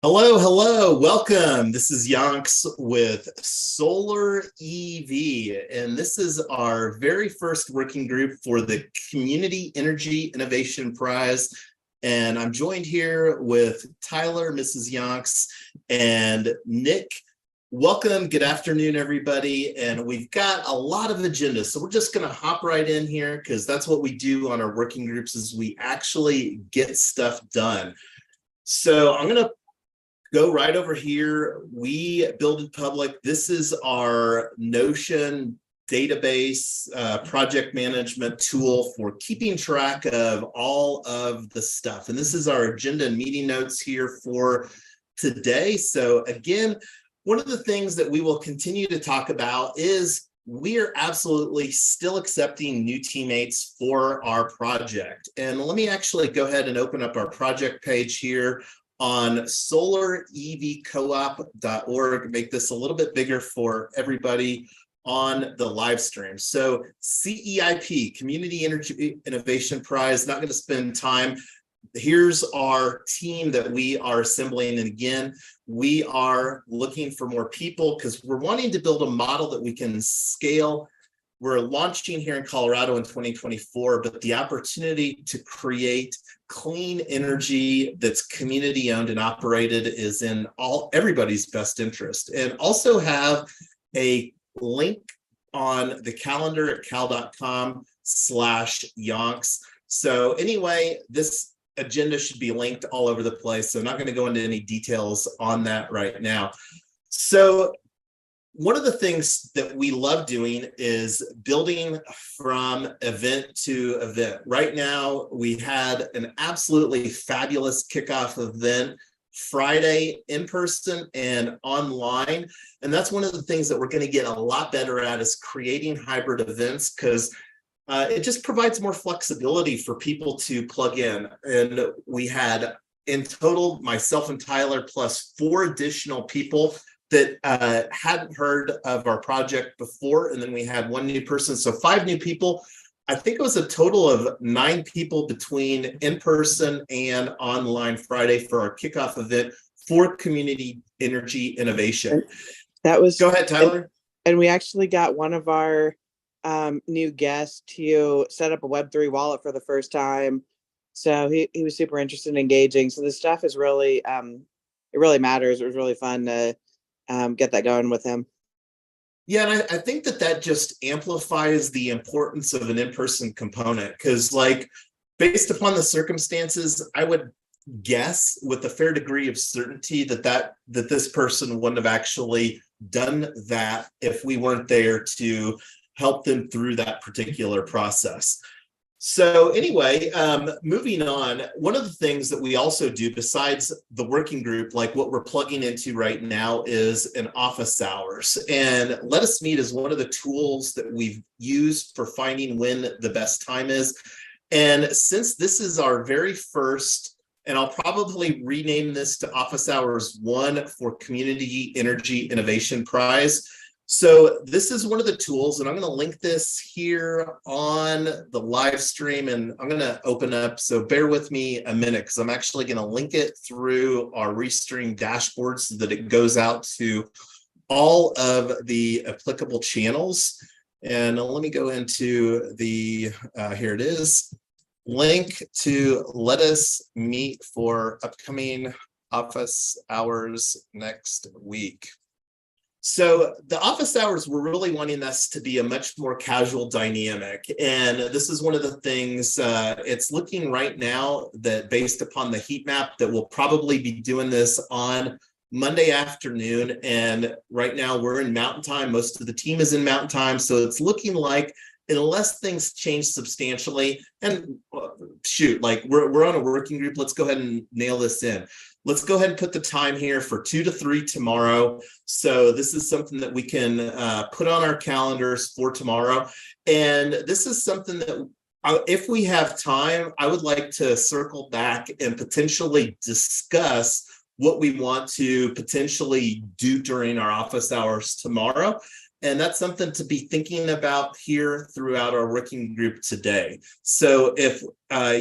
Hello, hello, welcome. This is Yonks with Solar EV, and this is our very first working group for the Community Energy Innovation Prize. And I'm joined here with Tyler, Mrs. Yonks, and Nick. Welcome, good afternoon, everybody. And we've got a lot of agendas, so we're just gonna hop right in here because that's what we do on our working groups is we actually get stuff done. So I'm gonna go right over here. We build in public. This is our Notion database project management tool for keeping track of all of the stuff. And this is our agenda and meeting notes here for today. So again, one of the things that we will continue to talk about is we are absolutely still accepting new teammates for our project. And let me actually go ahead and open up our project page here on solarevcoop.org, make this a little bit bigger for everybody on the live stream. So CEIP, Community Energy Innovation Prize, not going to spend time. Here's our team that we are assembling. And again, we are looking for more people because we're wanting to build a model that we can scale. We're launching here in Colorado in 2024, but the opportunity to create clean energy that's community owned and operated is in everybody's best interest. And also have a link on the calendar at cal.com/yonks. So anyway, this agenda should be linked all over the place. So I'm not going to go into any details on that right now. So one of the things that we love doing is building from event to event. Right now, we had an absolutely fabulous kickoff event Friday in person and online. And that's one of the things that we're going to get a lot better at is creating hybrid events because it just provides more flexibility for people to plug in. And we had in total, myself and Tyler, plus 4 additional people that hadn't heard of our project before. And then we had 1 new person. So 5 new people. I think it was a total of 9 people between in-person and online Friday for our kickoff event for Community Energy Innovation. That was Go ahead, Tyler. And we actually got one of our new guests to set up a Web3 wallet for the first time. So he was super interested in engaging. So this stuff is really, it really matters. It was really fun to get that going with him. Yeah, and I think that just amplifies the importance of an in-person component because, like, based upon the circumstances, I would guess with a fair degree of certainty that this person wouldn't have actually done that if we weren't there to help them through that particular process. So anyway, moving on, one of the things that we also do besides the working group, like what we're plugging into right now is an office hours. And Let Us Meet is one of the tools that we've used for finding when the best time is. And since this is our very first, and I'll probably rename this to Office Hours 1 for Community Energy Innovation Prize. So this is one of the tools, and I'm going to link this here on the live stream, and I'm going to open up. So bear with me a minute because I'm actually going to link it through our Restream dashboard so that it goes out to all of the applicable channels. And let me go into the, here it is, link to Let Us Meet for upcoming office hours next week. So the office hours, we're really wanting this to be a much more casual dynamic. And this is one of the things, it's looking right now that based upon the heat map that we'll probably be doing this on Monday afternoon. And right now we're in Mountain Time. Most of the team is in Mountain Time. So it's looking like unless things change substantially, and shoot, like we're on a working group, let's go ahead and nail this in. Let's go ahead and put the time here for 2 to 3 tomorrow. So this is something that we can put on our calendars for tomorrow. And this is something that if we have time, I would like to circle back and potentially discuss what we want to potentially do during our office hours tomorrow. And that's something to be thinking about here throughout our working group today. So if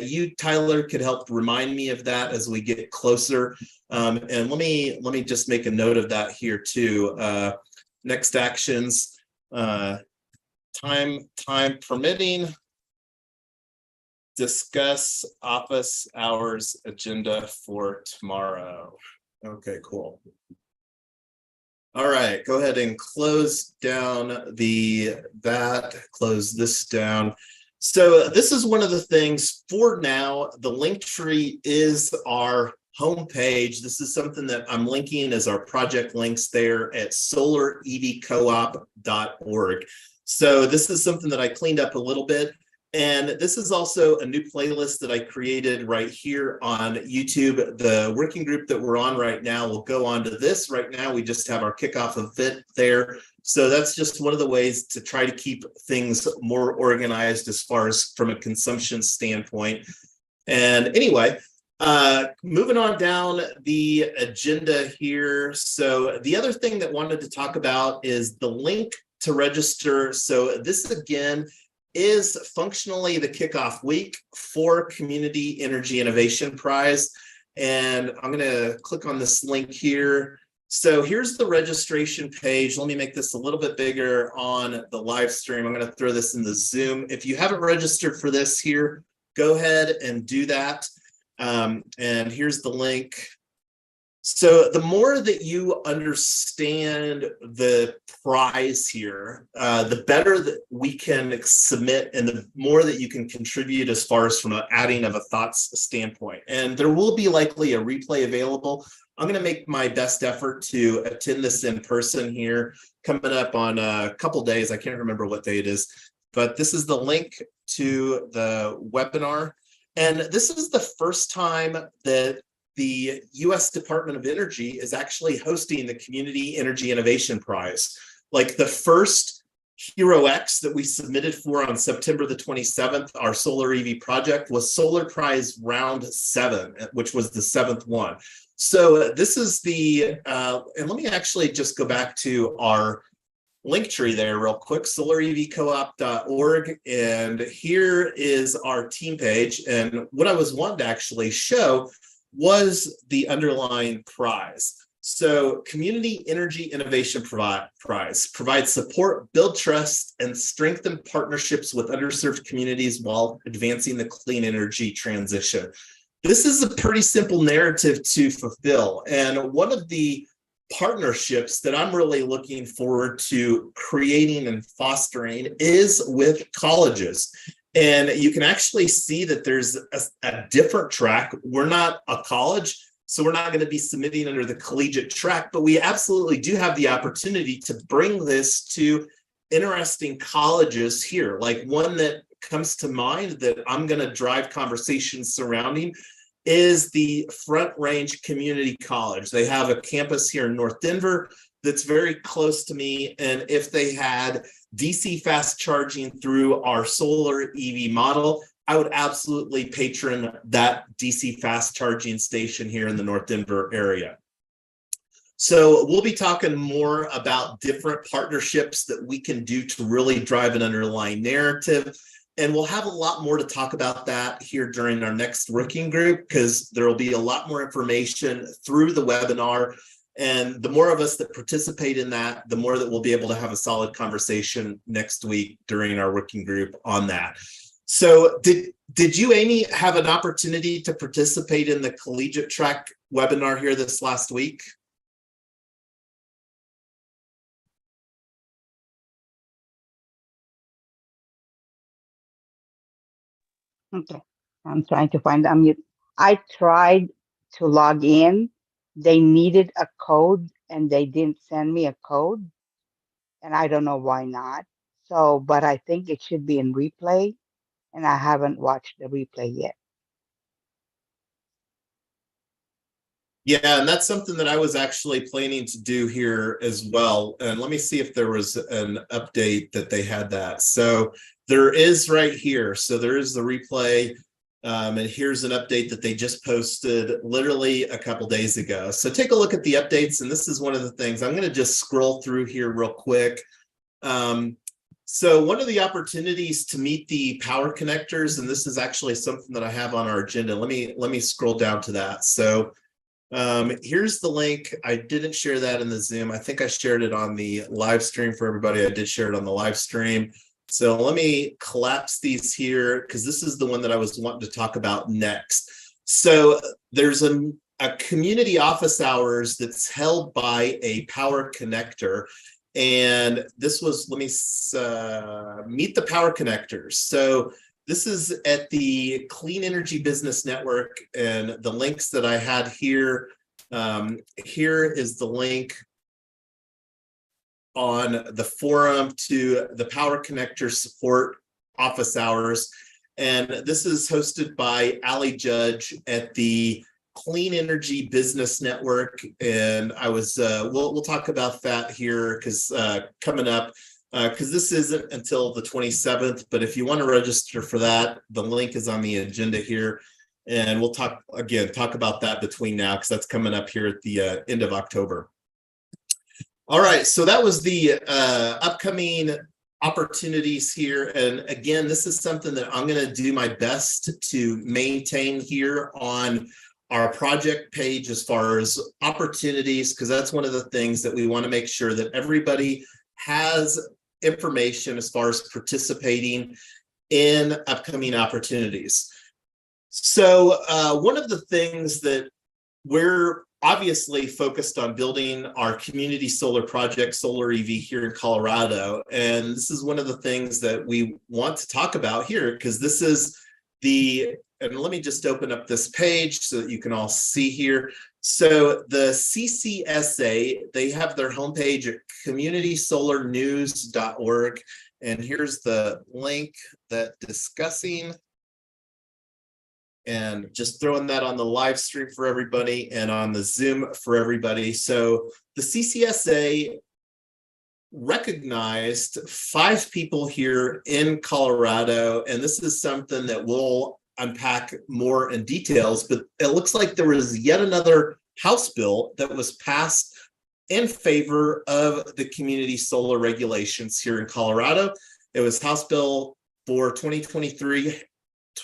you, Tyler, could help remind me of that as we get closer. And let me just make a note of that here too. Next actions, time permitting, discuss office hours agenda for tomorrow. Okay, cool. All right, go ahead and close down close this down. So this is one of the things for now. The link tree is our homepage. This is something that I'm linking as our project links there at solarevcoop.org. So this is something that I cleaned up a little bit. And this is also a new playlist that I created right here on YouTube. The working group that we're on right now will go on to this. Right now, we just have our kickoff event there. So that's just one of the ways to try to keep things more organized as far as from a consumption standpoint. And anyway, moving on down the agenda here. So the other thing that I wanted to talk about is the link to register. So this again is functionally the kickoff week for Community Energy Innovation Prize. And I'm going to click on this link here. So here's the registration page. Let me make this a little bit bigger on the live stream. I'm going to throw this in the Zoom. If you haven't registered for this here, go ahead and do that. And here's the link. So the more that you understand the prize here, the better that we can submit and the more that you can contribute as far as from an adding of a thoughts standpoint. And there will be likely a replay available. I'm going to make my best effort to attend this in person here coming up on a couple days. I can't remember what day it is, but this is the link to the webinar. And this is the first time that the U.S. Department of Energy is actually hosting the Community Energy Innovation Prize. Like the first HeroX that we submitted for on September the 27th, our solar EV project, was Solar Prize Round 7, which was the 7th one. So this is the, and let me actually just go back to our link tree there real quick, solarevcoop.org. And here is our team page. And what I was wanting to actually show was the underlying prize. So Community Energy Innovation Prize provides support, build trust, and strengthen partnerships with underserved communities while advancing the clean energy transition. This is a pretty simple narrative to fulfill. And one of the partnerships that I'm really looking forward to creating and fostering is with colleges. And you can actually see that there's a different track. We're not a college, so we're not going to be submitting under the collegiate track, but we absolutely do have the opportunity to bring this to interesting colleges here. Like one that comes to mind that I'm going to drive conversations surrounding is the Front Range Community College. They have a campus here in North Denver that's very close to me. And if they had DC fast charging through our solar EV model, I would absolutely patron that DC fast charging station here in the North Denver area. So we'll be talking more about different partnerships that we can do to really drive an underlying narrative. And we'll have a lot more to talk about that here during our next working group, because there will be a lot more information through the webinar. And the more of us that participate in that, the more that we'll be able to have a solid conversation next week during our working group on that. So did you, Amy, have an opportunity to participate in the collegiate track webinar here this last week? Okay, I'm trying to find unmute. I tried to log in. They needed a code and they didn't send me a code. And I don't know why not. So, but I think it should be in replay. And I haven't watched the replay yet. Yeah, and that's something that I was actually planning to do here as well. And let me see if there was an update that they had that. So there is right here. So there is the replay. And here's an update that they just posted literally a couple days ago. So take a look at the updates. And this is one of the things I'm going to just scroll through here real quick. So one of the opportunities to meet the power connectors, and this is actually something that I have on our agenda. Let me scroll down to that. So here's the link. I didn't share that in the Zoom. I think I shared it on the live stream for everybody. I did share it on the live stream. So let me collapse these here because this is the one that I was wanting to talk about next. So there's a community office hours that's held by a power connector. And this was, let me meet the power connectors. So this is at the Clean Energy Business Network, and the links that I had here, here is the link on the forum to the Power Connector Support Office Hours. And this is hosted by Ali Judge at the Clean Energy Business Network. And I was, we'll talk about that here because coming up, because this isn't until the 27th, but if you want to register for that, the link is on the agenda here. And we'll talk about that between now, because that's coming up here at the end of October. All right, so that was the upcoming opportunities here. And again, this is something that I'm going to do my best to maintain here on our project page as far as opportunities, because that's one of the things that we want to make sure that everybody has information as far as participating in upcoming opportunities. So one of the things that we're obviously focused on building our community solar project, Solar EV, here in Colorado. And this is one of the things that we want to talk about here, because this is the, and let me just open up this page so that you can all see here. So the CCSA, they have their homepage at communitysolarnews.org. And here's the link that discussing, and just throwing that on the live stream for everybody and on the Zoom for everybody. So the CCSA recognized 5 people here in Colorado, and this is something that we'll unpack more in details, but it looks like there was yet another House bill that was passed in favor of the community solar regulations here in Colorado. It was House Bill for 2023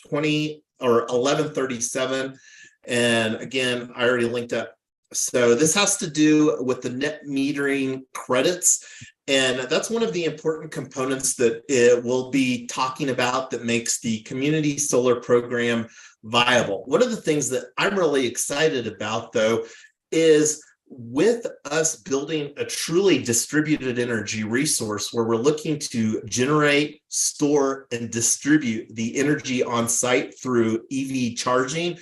1137. And again, I already linked up. So this has to do with the net metering credits. And that's one of the important components that it will be talking about that makes the community solar program viable. One of the things that I'm really excited about, though, is with us building a truly distributed energy resource where we're looking to generate, store, and distribute the energy on site through EV charging,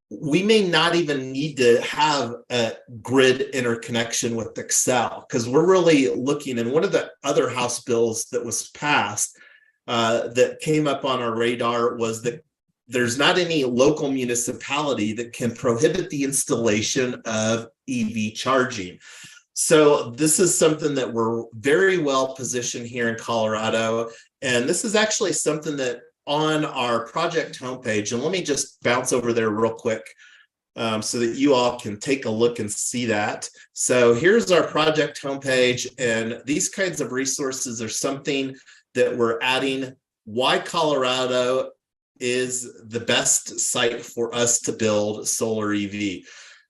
we may not even need to have a grid interconnection with Excel, because we're really looking, and one of the other House bills that was passed that came up on our radar was that there's not any local municipality that can prohibit the installation of EV charging. So this is something that we're very well positioned here in Colorado. And this is actually something that on our project homepage, and let me just bounce over there real quick so that you all can take a look and see that. So here's our project homepage, and these kinds of resources are something that we're adding. Why Colorado is the best site for us to build solar EV.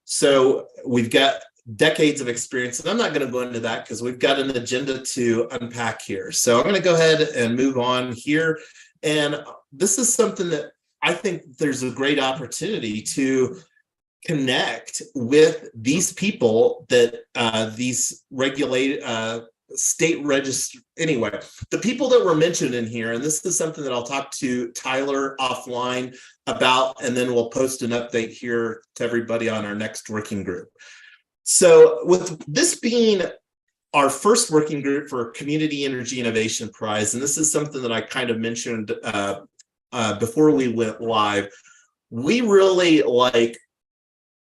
So we've got decades of experience, and I'm not going to go into that because we've got an agenda to unpack here. So I'm going to go ahead and move on here. And this is something that I think there's a great opportunity to connect with these people that these regulated state register. Anyway, the people that were mentioned in here, and this is something that I'll talk to Tyler offline about, and then we'll post an update here to everybody on our next working group. So with this being our first working group for Community Energy Innovation Prize, and this is something that I kind of mentioned before we went live, we really like,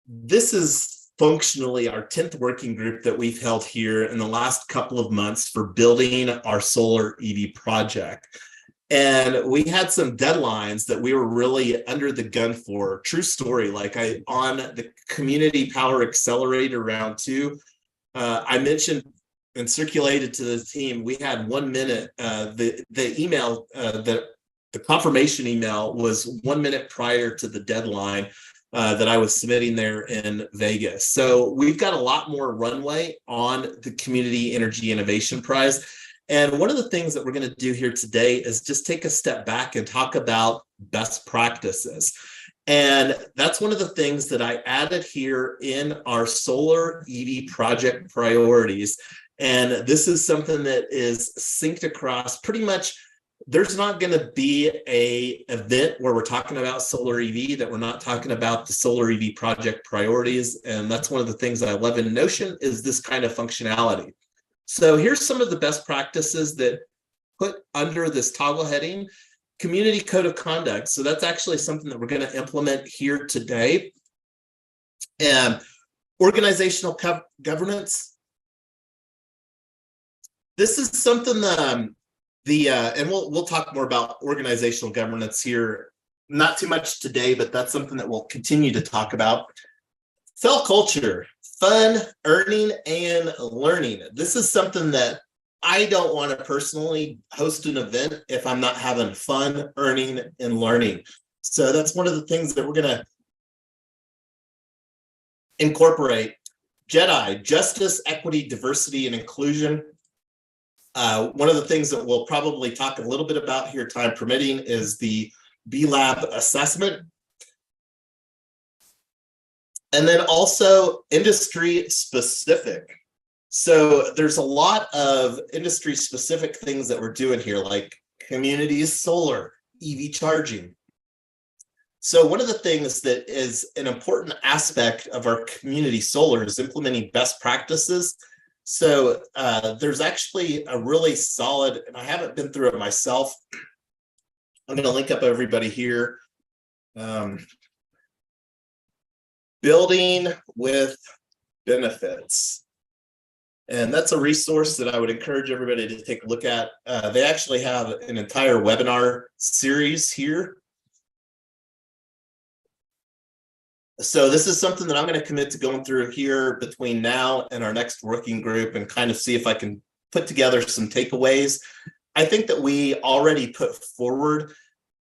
this is functionally our 10th working group that we've held here in the last couple of months for building our solar EV project. And we had some deadlines that we were really under the gun for. True story, like on the Community Power Accelerator Round 2, I mentioned and circulated to the team, we had 1 minute. The email, the confirmation email was 1 minute prior to the deadline that I was submitting there in Vegas. So we've got a lot more runway on the Community Energy Innovation Prize. And one of the things that we're going to do here today is just take a step back and talk about best practices. And that's one of the things that I added here in our solar EV project priorities. And this is something that is synced across pretty much. There's not going to be a event where we're talking about solar EV that we're not talking about the solar EV project priorities. And that's one of the things that I love in Notion is this kind of functionality. So here's some of the best practices that put under this toggle heading, community code of conduct. So that's actually something that we're going to implement here today. And organizational governance. This is something and we'll talk more about organizational governance here, not too much today, but that's something that we'll continue to talk about. Cell culture, fun, earning, and learning. This is something that I don't want to personally host an event if I'm not having fun, earning, and learning. So that's one of the things that we're going to incorporate. JEDI, justice, equity, diversity, and inclusion. One of the things that we'll probably talk a little bit about here, time permitting, is the B-Lab assessment. And then also industry specific. So there's a lot of industry specific things that we're doing here, like communities, solar, EV charging. So one of the things that is an important aspect of our community solar is implementing best practices. So there's actually a really solid, and I haven't been through it myself. I'm going to link up everybody here. Building with benefits. And that's a resource that I would encourage everybody to take a look at. They actually have an entire webinar series here. So this is something that I'm going to commit to going through here between now and our next working group and kind of see if I can put together some takeaways. I think that we already put forward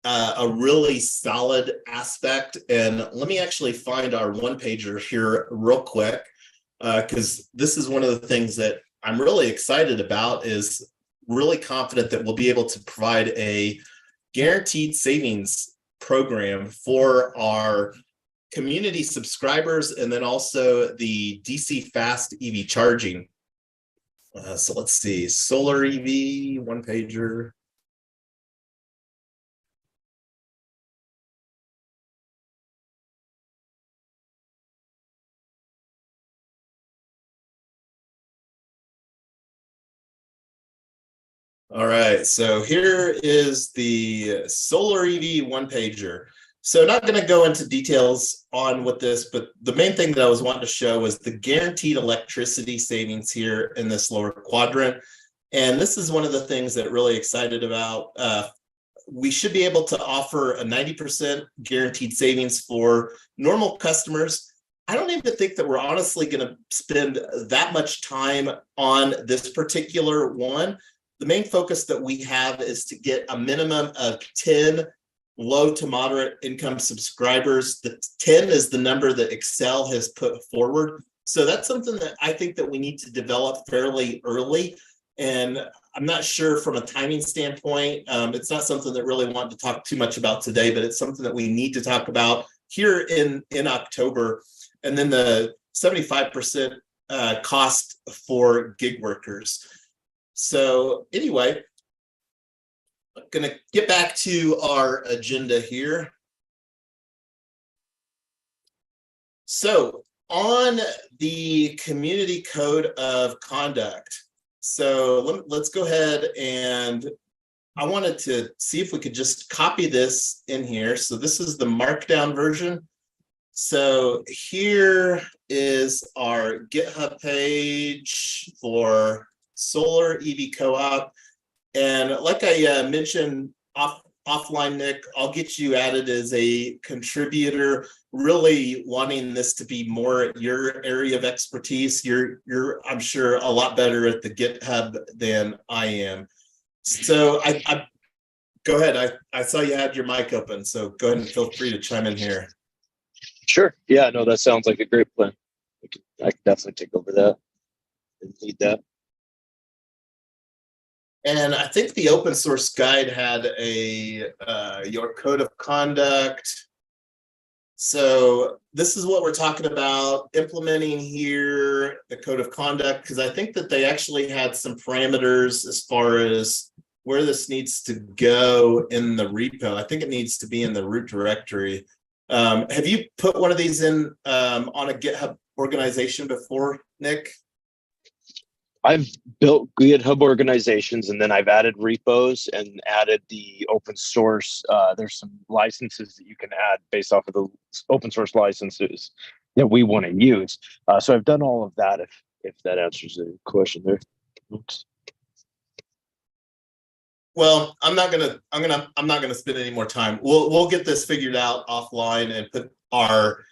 a really solid aspect. And let me actually find our one-pager here real quick, because this is one of the things that I'm really excited about, is really confident that we'll be able to provide a guaranteed savings program for our community subscribers, and then also the DC fast EV charging. So let's see, solar EV, one pager. All right, so here is the solar EV one pager. So not going to go into details on what this, but the main thing that I was wanting to show was the guaranteed electricity savings here in this lower quadrant. And this is one of the things that really excited about. We should be able to offer a 90% guaranteed savings for normal customers. I don't even think that we're honestly going to spend that much time on this particular one. The main focus that we have is to get a minimum of 10 low to moderate income subscribers. The 10 is the number that Excel has put forward. So that's something that I think that we need to develop fairly early. And I'm not sure from a timing standpoint, it's not something that really want to talk too much about today, but it's something that we need to talk about here in October. And then the 75% cost for gig workers. So anyway, I'm going to get back to our agenda here. So on the community code of conduct, so let's go ahead, and I wanted to see if we could just copy this in here. So this is the markdown version. So here is our GitHub page for Solar EV Co-op. And like I mentioned off offline, Nick. I'll get you added as a contributor, really wanting this to be more your area of expertise. You're I'm sure a lot better at the GitHub than I am. So I go ahead. I saw you had your mic open, so go ahead and feel free to chime in here. Sure. Yeah, no, that sounds like a great plan. I can definitely take over that and lead that. And I think the open source guide had a your code of conduct. So this is what we're talking about implementing here, the code of conduct, because I think that they actually had some parameters as far as where this needs to go in the repo. I think it needs to be in the root directory. Have you put one of these in on a GitHub organization before, Nick? I've built GitHub organizations, and then I've added repos and added the open source. There's some licenses that you can add based off of the open source licenses that we want to use. So I've done all of that. If that answers the question there. Oops. Well, I'm not gonna spend any more time. We'll get this figured out offline and put our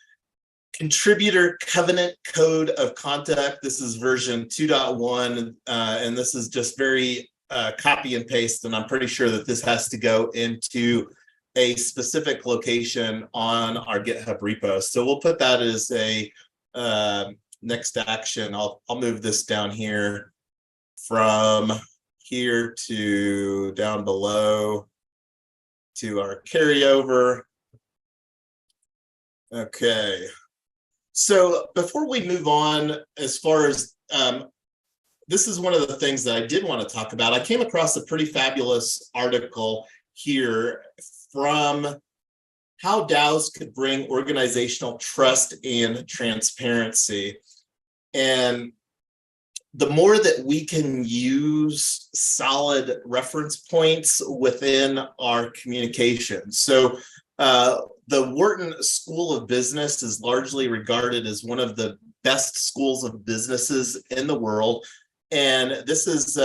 contributor covenant code of conduct. This is version 2.1, and this is just very copy and paste. And I'm pretty sure that this has to go into a specific location on our GitHub repo. So we'll put that as a next action. I'll move this down here from here to down below to our carryover. Okay. So before we move on, as far as this is one of the things that I did want to talk about. I came across a pretty fabulous article here from how DAOs could bring organizational trust and transparency. And the more that we can use solid reference points within our communication. So the Wharton School of Business is largely regarded as one of the best schools of businesses in the world. And this is,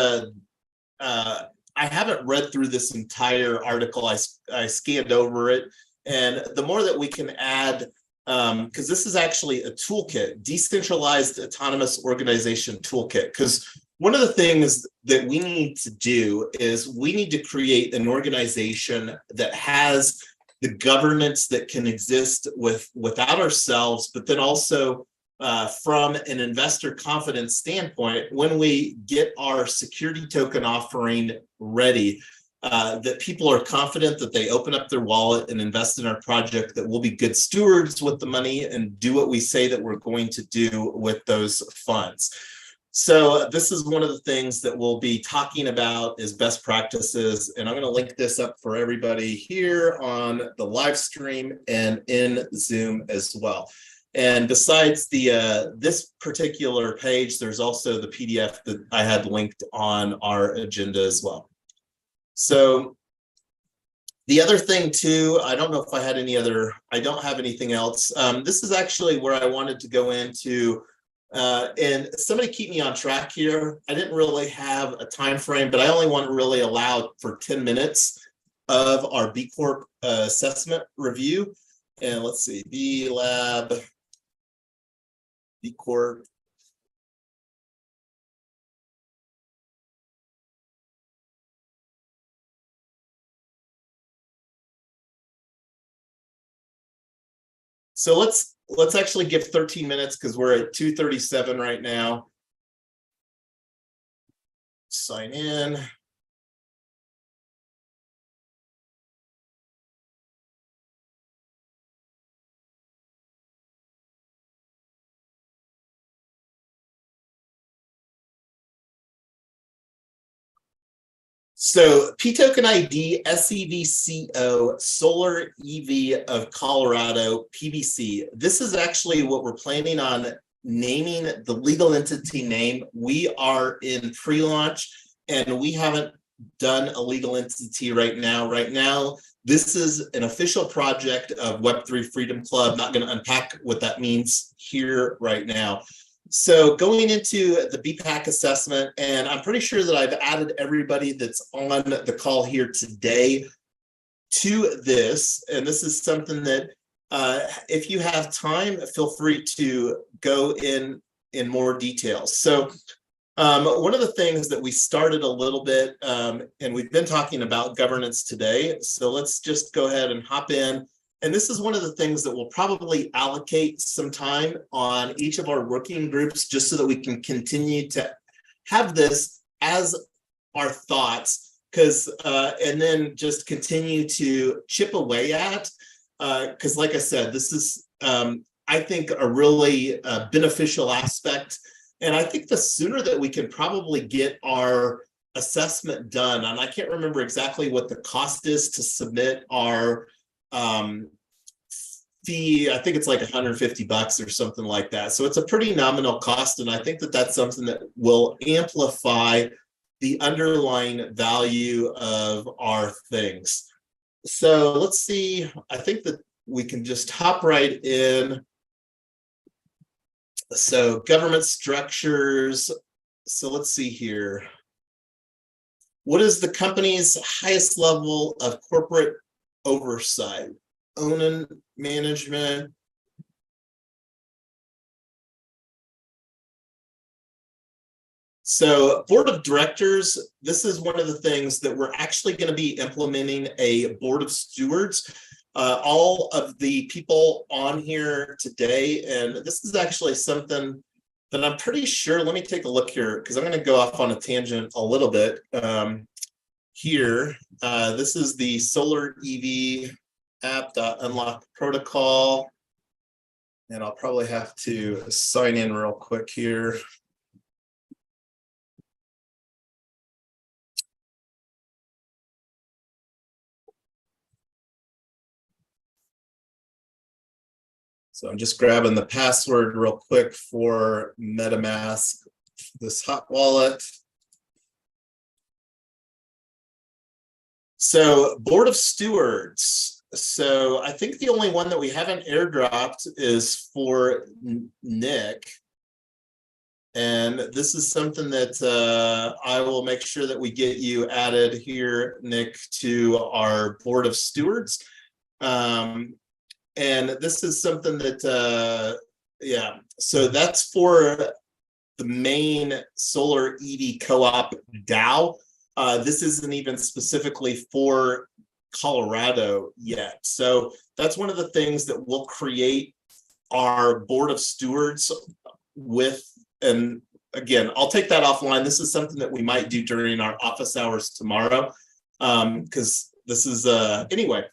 I haven't read through this entire article. I scanned over it. And the more that we can add, because this is actually a toolkit, Decentralized Autonomous Organization Toolkit. Because one of the things that we need to do is we need to create an organization that has the governance that can exist without ourselves, but then also from an investor confidence standpoint, when we get our security token offering ready, that people are confident that they open up their wallet and invest in our project, that we'll be good stewards with the money and do what we say that we're going to do with those funds. So this is one of the things that we'll be talking about is best practices. And I'm going to link this up for everybody here on the live stream and in Zoom as well. And besides the this particular page, there's also the PDF that I had linked on our agenda as well. So the other thing too, I don't know if I had any other, I don't have anything else. This is actually where I wanted to go into, and somebody keep me on track here. I didn't really have a time frame, but I only want to really allow for 10 minutes of our B Corp assessment review. And let's see, B Lab, B Corp. So let's actually give 13 minutes because we're at 2:37 right now. Sign in. So P-Token ID, SEVCO, Solar EV of Colorado, PBC. This is actually what we're planning on naming the legal entity name. We are in pre-launch and we haven't done a legal entity right now. Right now, this is an official project of Web3 Freedom Club. Not going to unpack what that means here right now. So going into the BPAC assessment, and I'm pretty sure that I've added everybody that's on the call here today. to this, and this is something that if you have time, feel free to go in more details. So one of the things that we started a little bit, and we've been talking about governance today, so let's just go ahead and hop in. And this is one of the things that we'll probably allocate some time on each of our working groups, just so that we can continue to have this as our thoughts, because and then just continue to chip away at, because like I said, this is I think a really beneficial aspect. And I think the sooner that we can probably get our assessment done, and I can't remember exactly what the cost is to submit our fee. I think it's like $150 or something like that. So it's a pretty nominal cost. And I think that that's something that will amplify the underlying value of our things. So let's see, I think that we can just hop right in. So government structures. So let's see here. What is the company's highest level of corporate oversight? Owning management. So board of directors, this is one of the things that we're actually going to be implementing a board of stewards. All of the people on here today, and this is actually something that I'm pretty sure, let me take a look here, because I'm going to go off on a tangent a little bit here. This is the Solar EV app.unlock protocol, and I'll probably have to sign in real quick here. So I'm just grabbing the password real quick for MetaMask, this hot wallet. So board of stewards. So I think the only one that we haven't airdropped is for Nick. And this is something that I will make sure that we get you added here, Nick, to our board of stewards. And this is something that, yeah, so that's for the main solar EV co-op DAO. This isn't even specifically for Colorado yet. So that's one of the things that we'll create our board of stewards with. And again, I'll take that offline. This is something that we might do during our office hours tomorrow, because this is, anyway.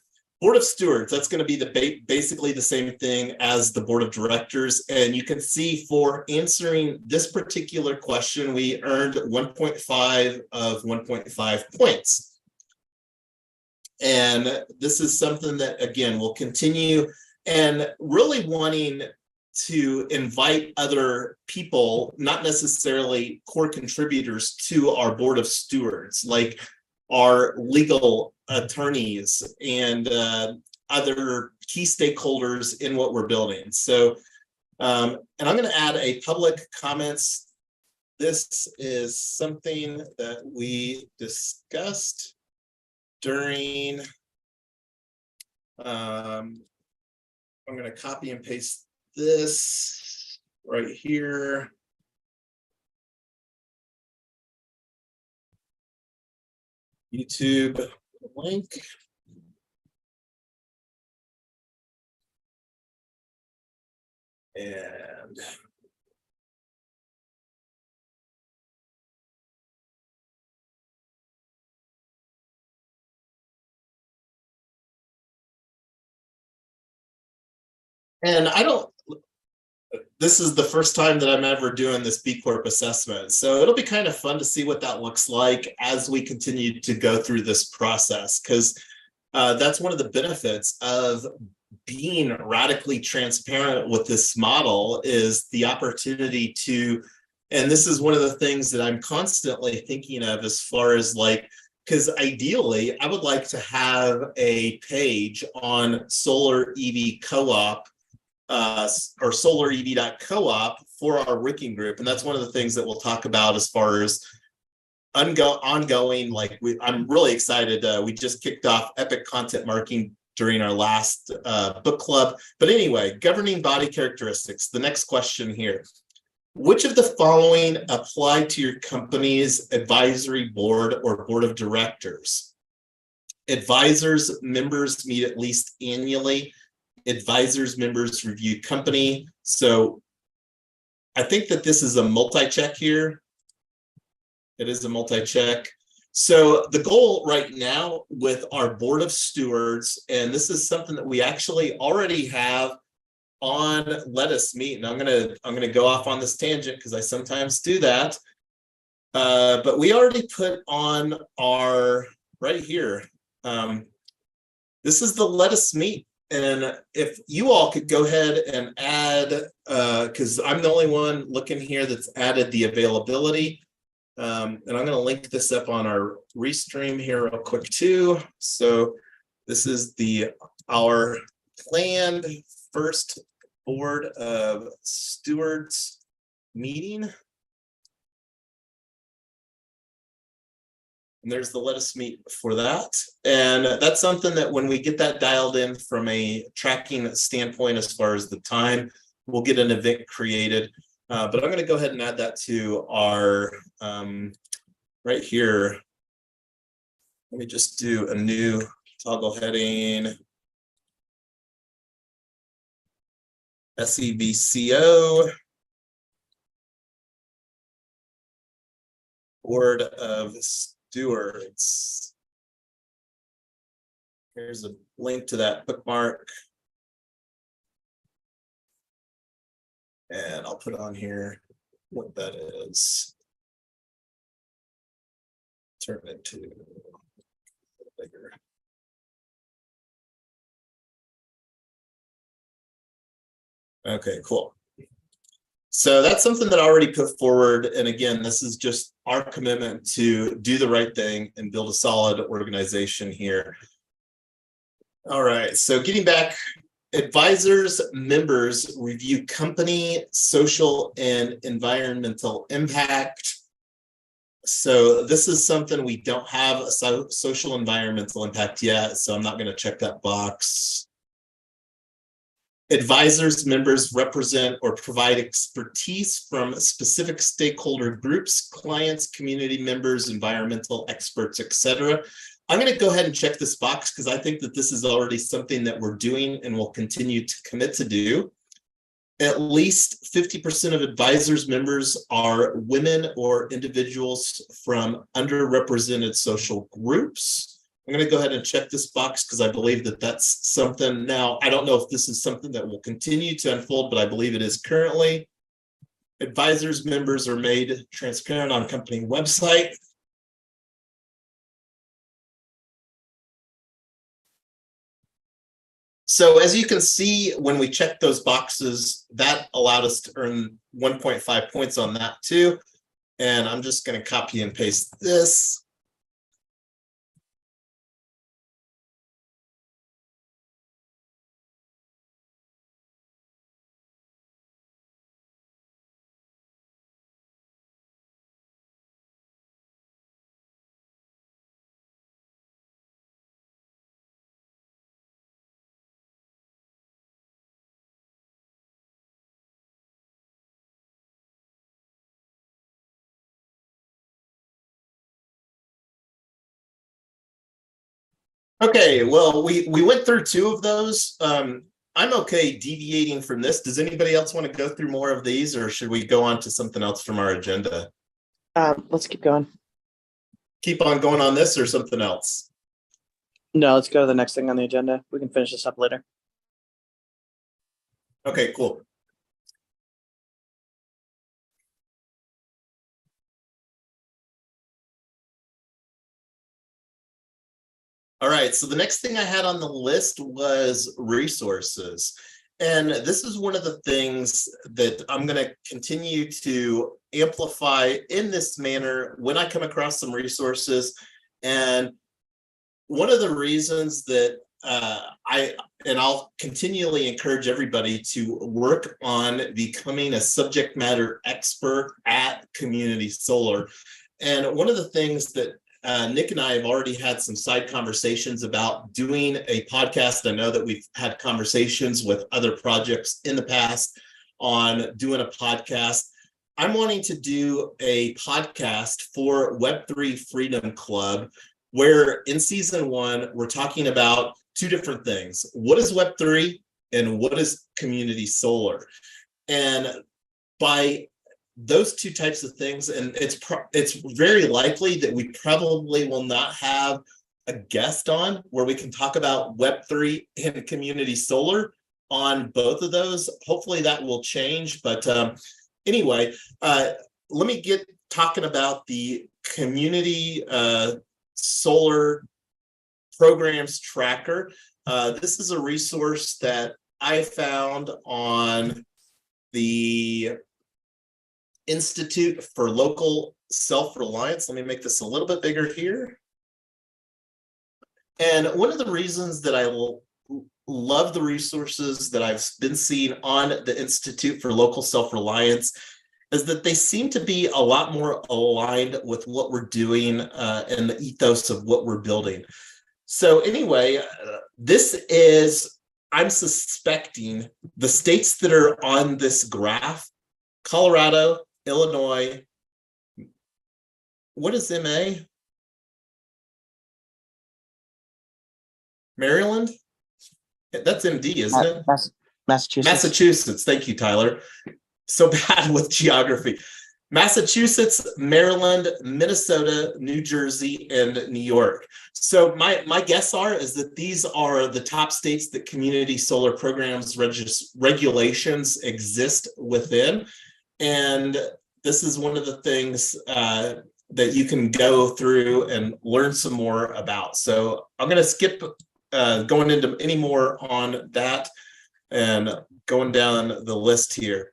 Board of stewards, that's going to be the basically the same thing as the board of directors. And you can see for answering this particular question, we earned 1.5 of 1.5 points. And this is something that, again, will continue, and really wanting to invite other people, not necessarily core contributors, to our board of stewards, like our legal attorneys and other key stakeholders in what we're building. So, and I'm going to add a public comments. This is something that we discussed during, I'm going to copy and paste this right here. YouTube link. And I don't, this is the first time that I'm ever doing this B Corp assessment. So it'll be kind of fun to see what that looks like as we continue to go through this process, because that's one of the benefits of being radically transparent with this model, is the opportunity to, and this is one of the things that I'm constantly thinking of as far as like, because ideally I would like to have a page on Solar EV Co-op or solarev.coop for our working group. And that's one of the things that we'll talk about as far as ongoing, like I'm really excited. We just kicked off epic content marketing during our last book club. But anyway, governing body characteristics. The next question here. Which of the following apply to your company's advisory board or board of directors? Advisors members meet at least annually. Advisors members review company. So I think that this is a multi-check here. It is a multi-check. So the goal right now with our board of stewards, and this is something that we actually already have on Let Us Meet, and I'm gonna go off on this tangent because I sometimes do that. But we already put on our right here. This is the Let Us Meet. And if you all could go ahead and add, because I'm the only one looking here that's added the availability. And I'm going to link this up on our Restream here real quick too. So this is our planned first board of stewards meeting. And there's the Let Us Meet for that. And that's something that when we get that dialed in from a tracking standpoint, as far as the time, we'll get an event created. But I'm going to go ahead and add that to our right here. Let me just do a new toggle heading. SEVCO. Board of Stewards. Here's a link to that bookmark. And I'll put on here what that is. Turn it to bigger. Okay, cool. So that's something that I already put forward. And again, this is just our commitment to do the right thing and build a solid organization here. All right, so getting back, advisors, members review company, social, and environmental impact. So this is something we don't have a social environmental impact yet, so I'm not going to check that box. Advisors, members represent or provide expertise from specific stakeholder groups, clients, community members, environmental experts, etc. I'm going to go ahead and check this box because I think that this is already something that we're doing and will continue to commit to do. At least 50% of advisors members are women or individuals from underrepresented social groups. I'm going to go ahead and check this box because I believe that that's something. Now, I don't know if this is something that will continue to unfold, but I believe it is currently. Advisors members are made transparent on company website. So as you can see, when we check those boxes, that allowed us to earn 1.5 points on that too. And I'm just going to copy and paste this. Okay, well, we went through two of those. I'm okay deviating from this. Does anybody else want to go through more of these, or should we go on to something else from our agenda? Let's keep going. Keep on going on this or something else? No, let's go to the next thing on the agenda. We can finish this up later. Okay, cool. All right, so the next thing I had on the list was resources. And this is one of the things that I'm going to continue to amplify in this manner when I come across some resources. And one of the reasons that I'll continually encourage everybody to work on becoming a subject matter expert at community solar. And one of the things that Nick and I have already had some side conversations about doing a podcast. I know that we've had conversations with other projects in the past on doing a podcast. I'm wanting to do a podcast for Web3 Freedom Club, where in season 1, we're talking about 2 different things. What is Web3 and what is community solar? And by those 2 types of things, and it's very likely that we probably will not have a guest on where we can talk about Web3 and community solar on both of those. Hopefully that will change, but anyway, let me get talking about the community solar programs tracker. This is a resource that I found on the Institute for Local Self-Reliance. Let me make this a little bit bigger here. And one of the reasons that I love the resources that I've been seeing on the Institute for Local Self-Reliance is that they seem to be a lot more aligned with what we're doing and the ethos of what we're building. So anyway, this is, I'm suspecting the states that are on this graph: Colorado, Illinois. What is MA? Maryland? That's MD, isn't it? Massachusetts. Massachusetts. Thank you, Tyler. So bad with geography. Massachusetts, Maryland, Minnesota, New Jersey, and New York. So my guess is that these are the top states that community solar programs regulations exist within. And this is one of the things that you can go through and learn some more about. So I'm going to skip going into any more on that and going down the list here.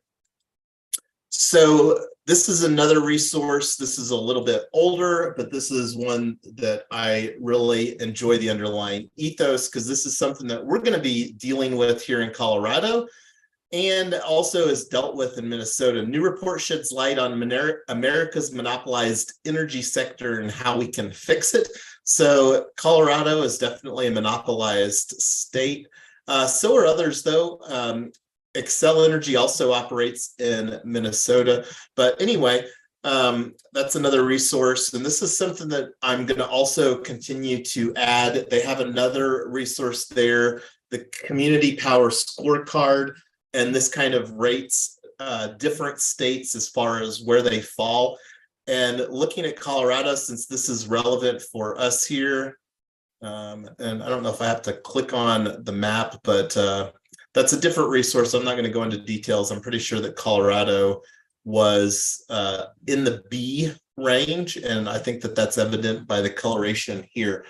So this is another resource. This is a little bit older, but this is one that I really enjoy the underlying ethos, because this is something that we're going to be dealing with here in Colorado and also is dealt with in Minnesota. New report sheds light on America's monopolized energy sector and how we can fix it. So Colorado is definitely a monopolized state. So are others, though. Excel Energy also operates in Minnesota. But anyway, that's another resource. And this is something that I'm going to also continue to add. They have another resource there, the Community Power Scorecard. And this kind of rates different states as far as where they fall. And looking at Colorado, since this is relevant for us here, and I don't know if I have to click on the map, but that's a different resource. I'm not going to go into details. I'm pretty sure that Colorado was in the B range, and I think that that's evident by the coloration here.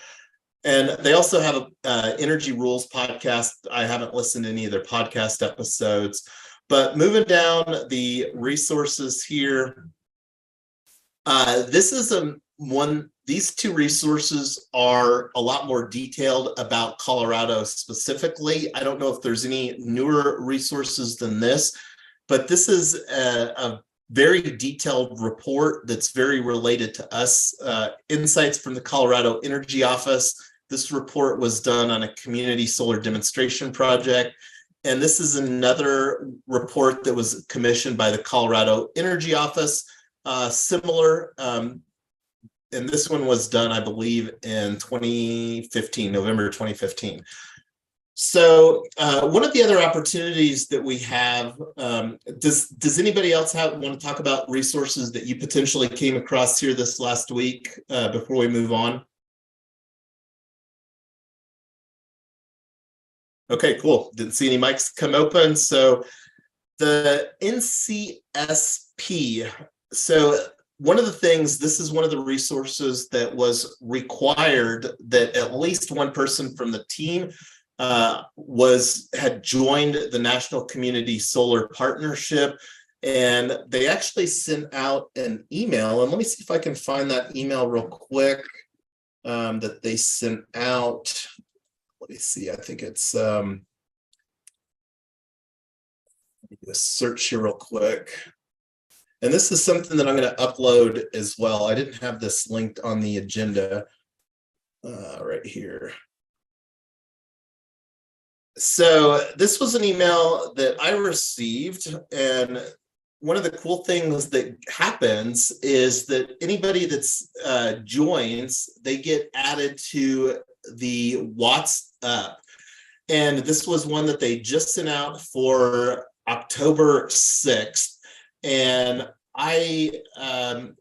And they also have a Energy Rules podcast. I haven't listened to any of their podcast episodes, but moving down the resources here, this is these 2 resources are a lot more detailed about Colorado specifically. I don't know if there's any newer resources than this, but this is a very detailed report that's very related to us. Insights from the Colorado Energy Office. This report was done on a community solar demonstration project. And this is another report that was commissioned by the Colorado Energy Office. Similar, and this one was done, I believe, in 2015, November 2015. So one of the other opportunities that we have, does anybody else want to talk about resources that you potentially came across here this last week before we move on? Okay, cool. Didn't see any mics come open. So the NCSP. So one of the things, this is one of the resources that was required that at least one person from the team had joined the National Community Solar Partnership, and they actually sent out an email. And let me see if I can find that email real quick that they sent out. Let me see. I think it's let me do a search here real quick. And this is something that I'm going to upload as well. I didn't have this linked on the agenda right here. So this was an email that I received, and one of the cool things that happens is that anybody that's joins, they get added to the WhatsApp. And this was one that they just sent out for October 6th. And and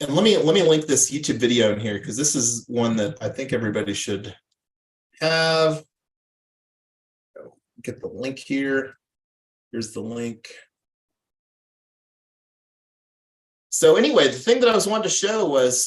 let me link this YouTube video in here, because this is one that I think everybody should have. Get the link here. Here's the link. So anyway, the thing that I was wanting to show was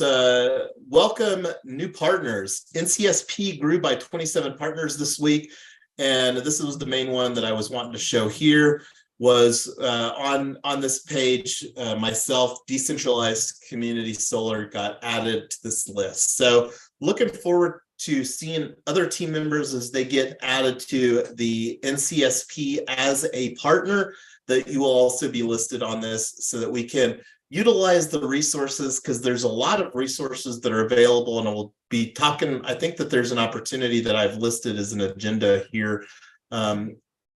welcome new partners. NCSP grew by 27 partners this week. And this was the main one that I was wanting to show here was on this page, myself, Decentralized Community Solar got added to this list. So looking forward to seeing other team members as they get added to the NCSP as a partner, that you will also be listed on this so that we can utilize the resources, because there's a lot of resources that are available, and we'll be talking. I think that there's an opportunity that I've listed as an agenda here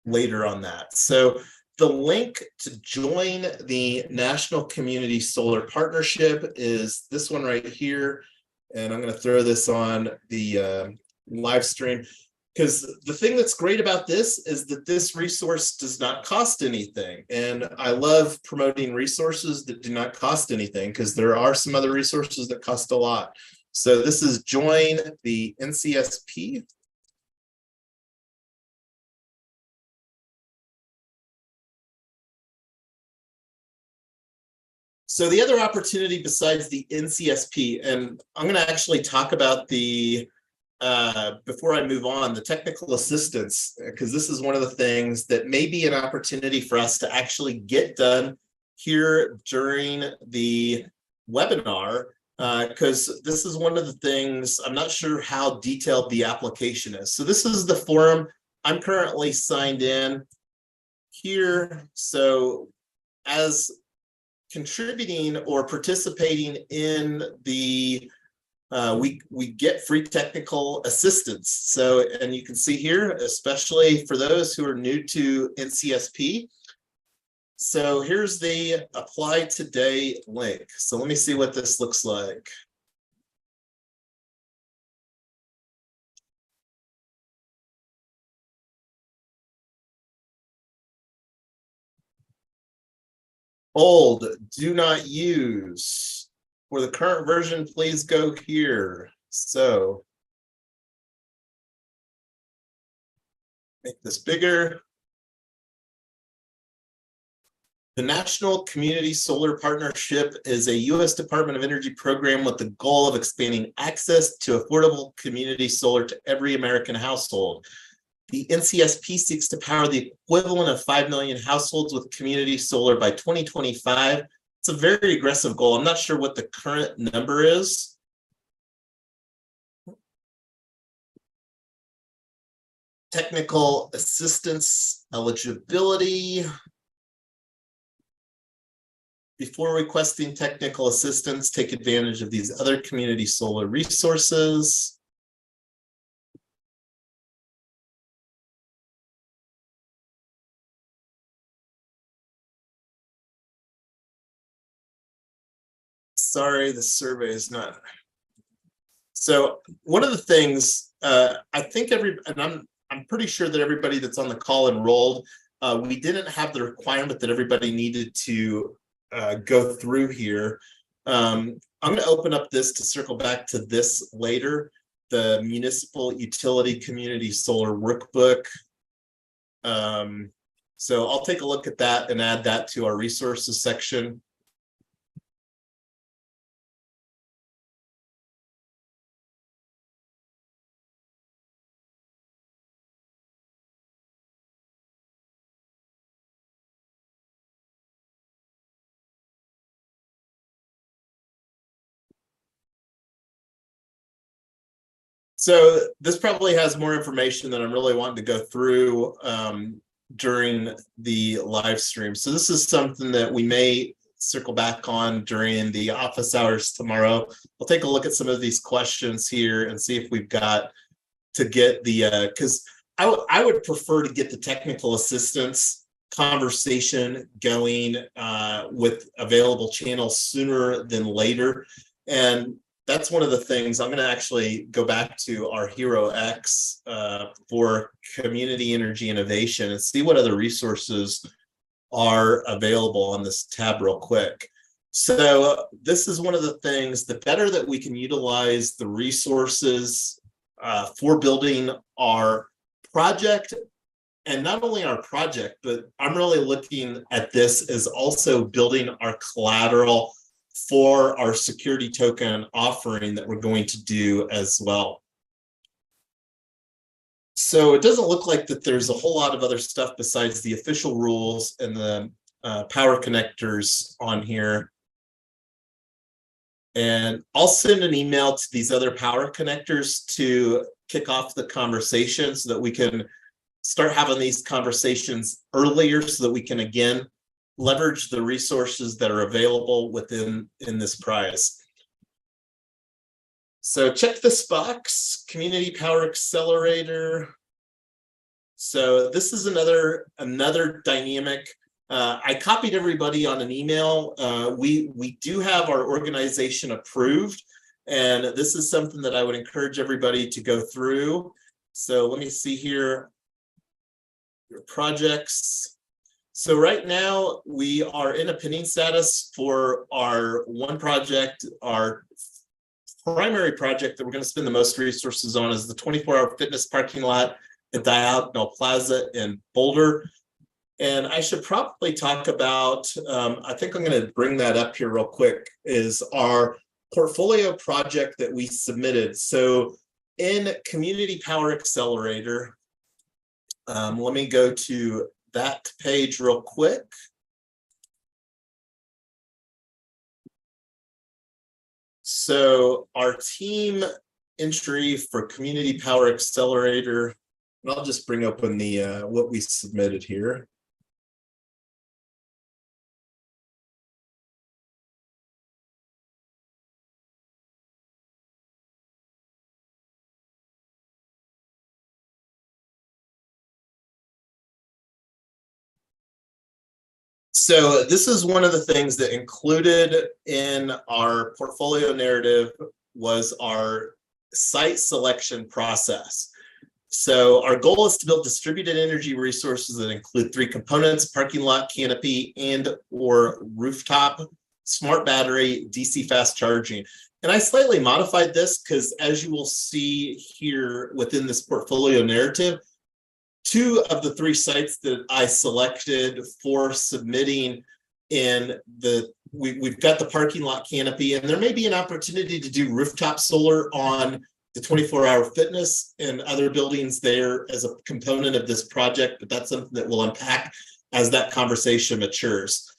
later on that. So the link to join the National Community Solar Partnership is this one right here. And I'm going to throw this on the live stream, because the thing that's great about this is that this resource does not cost anything. And I love promoting resources that do not cost anything, because there are some other resources that cost a lot. So this is join the NCSP. So the other opportunity besides the NCSP, and I'm going to actually talk about the, before I move on, the technical assistance, because this is one of the things that may be an opportunity for us to actually get done here during the webinar, because this is one of the things, I'm not sure how detailed the application is. So this is the forum. I'm currently signed in here. So as contributing or participating in the we get free technical assistance. So, and you can see here, especially for those who are new to NCSP. So here's the apply today link. So let me see what this looks like. Old, do not use. For the current version, please go here. So make this bigger. The National Community Solar Partnership is a U.S. Department of Energy program with the goal of expanding access to affordable community solar to every American household. The NCSP seeks to power the equivalent of 5 million households with community solar by 2025. It's a very aggressive goal. I'm not sure what the current number is. Technical assistance eligibility. Before requesting technical assistance, take advantage of these other community solar resources. Sorry, the survey is not. So one of the things I think and I'm pretty sure that everybody that's on the call enrolled. We didn't have the requirement that everybody needed to go through here. I'm going to open up this to circle back to this later. The Municipal Utility Community Solar Workbook. So I'll take a look at that and add that to our resources section. So this probably has more information than I'm really wanting to go through during the live stream. So this is something that we may circle back on during the office hours tomorrow. We'll take a look at some of these questions here and see if we've got to get the, because I would prefer to get the technical assistance conversation going with available channels sooner than later. And that's one of the things I'm going to actually go back to our HeroX for community energy innovation and see what other resources are available on this tab real quick. So this is one of the things, the better that we can utilize the resources for building our project, and not only our project, but I'm really looking at this as also building our collateral for our security token offering that we're going to do as well. So it doesn't look like that there's a whole lot of other stuff besides the official rules and the power connectors on here. And I'll send an email to these other power connectors to kick off the conversation so that we can start having these conversations earlier so that we can, again, leverage the resources that are available in this prize. So check this box, Community Power Accelerator. So this is another dynamic. I copied everybody on an email. We do have our organization approved, and this is something that I would encourage everybody to go through. So let me see here, your projects. So right now we are in a pending status for our one project. Our primary project that we're going to spend the most resources on is the 24-hour fitness parking lot at Diagonal Plaza in Boulder. And I should probably talk about, I think I'm going to bring that up here real quick, is our portfolio project that we submitted. So in Community Power Accelerator, let me go to that page real quick. So our team entry for Community Power Accelerator, and I'll just bring open the what we submitted here. So this is one of the things that included in our portfolio narrative was our site selection process. So our goal is to build distributed energy resources that include 3 components: parking lot, canopy, and or rooftop, smart battery, DC fast charging. And I slightly modified this because, as you will see here within this portfolio narrative, 2 of the 3 sites that I selected for submitting in we've got the parking lot canopy, and there may be an opportunity to do rooftop solar on the 24-hour fitness and other buildings there as a component of this project, but that's something that we'll unpack as that conversation matures.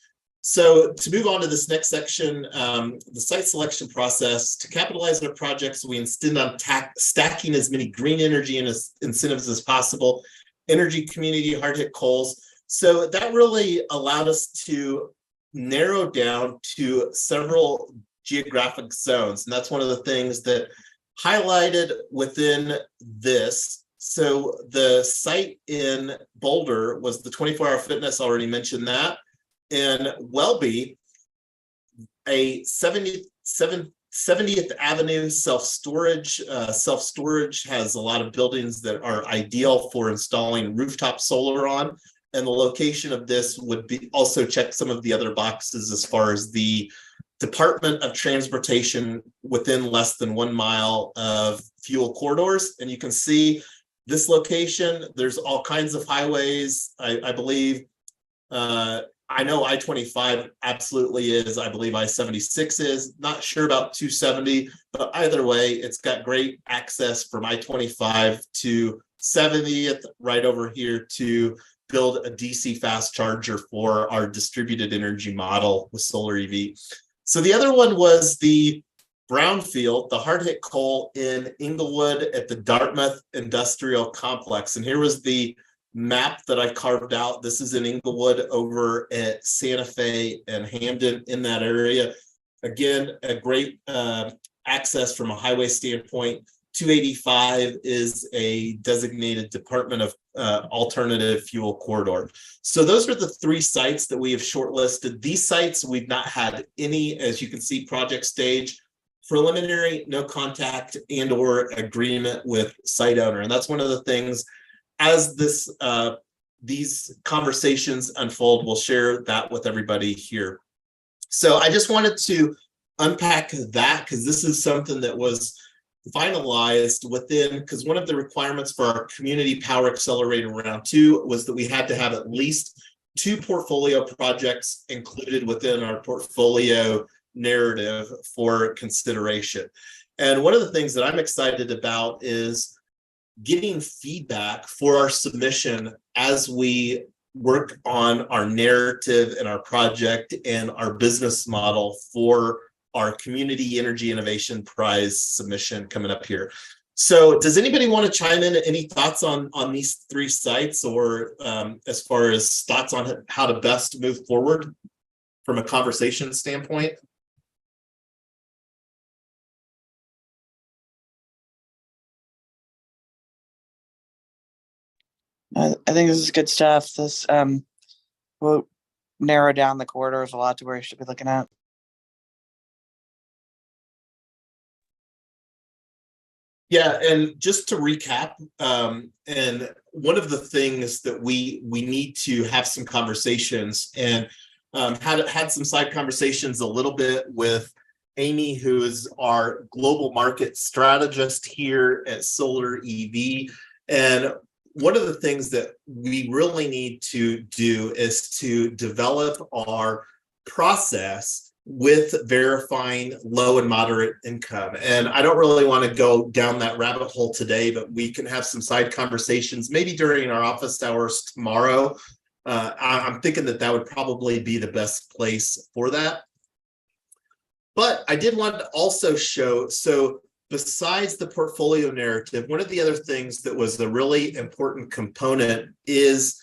So to move on to this next section, the site selection process. To capitalize on our projects, we insist on stacking as many green energy incentives as possible. Energy community, hard hit coals. So that really allowed us to narrow down to several geographic zones. And that's one of the things that highlighted within this. So the site in Boulder was the 24-hour fitness, already mentioned that. In Welby, a 70th Avenue self-storage. Self-storage has a lot of buildings that are ideal for installing rooftop solar on. And the location of this would be also check some of the other boxes as far as the Department of Transportation within less than 1 mile of fuel corridors. And you can see this location, there's all kinds of highways. I believe, I know I-25 absolutely is. I believe I-76 is. Not sure about 270, but either way, it's got great access from I-25 to 70th right over here to build a DC fast charger for our distributed energy model with solar EV. So the other one was the brownfield, the hard hit coal in Inglewood at the Dartmouth Industrial Complex. And here was the map that I carved out. This is in Inglewood over at Santa Fe and Hamden in that area. Again, a great access from a highway standpoint. 285 is a designated Department of Alternative Fuel Corridor. So those are the 3 sites that we have shortlisted. These sites, we've not had any, as you can see, project stage, preliminary, no contact and or agreement with site owner. And that's one of the things as these conversations unfold, we'll share that with everybody here. So I just wanted to unpack that because this is something that was finalized within, because one of the requirements for our Community Power Accelerator Round 2 was that we had to have at least 2 portfolio projects included within our portfolio narrative for consideration. And one of the things that I'm excited about is getting feedback for our submission as we work on our narrative and our project and our business model for our Community Energy Innovation Prize submission coming up here. So does anybody want to chime in? Any thoughts on these 3 sites, or as far as thoughts on how to best move forward from a conversation standpoint? I think this is good stuff. This will narrow down the corridors a lot to where you should be looking at. Yeah, and just to recap, and one of the things that we need to have some conversations, and had some side conversations a little bit with Amy, who is our global market strategist here at Solar EV. And one of the things that we really need to do is to develop our process with verifying low and moderate income. And I don't really want to go down that rabbit hole today, but we can have some side conversations, maybe during our office hours tomorrow. I'm thinking that would probably be the best place for that. But I did want to also show, so besides the portfolio narrative, one of the other things that was a really important component is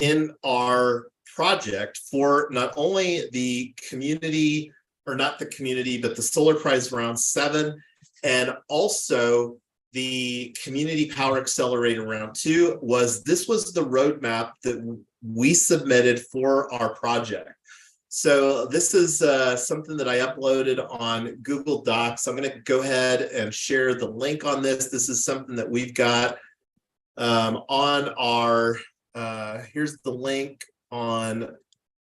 in our project for not only the community, or not the community, but the Solar Prize Round 7, and also the Community Power Accelerator Round 2, was this was the roadmap that we submitted for our project. So this is something that I uploaded on Google Docs. I'm going to go ahead and share the link on this. This is something that we've got on our, here's the link on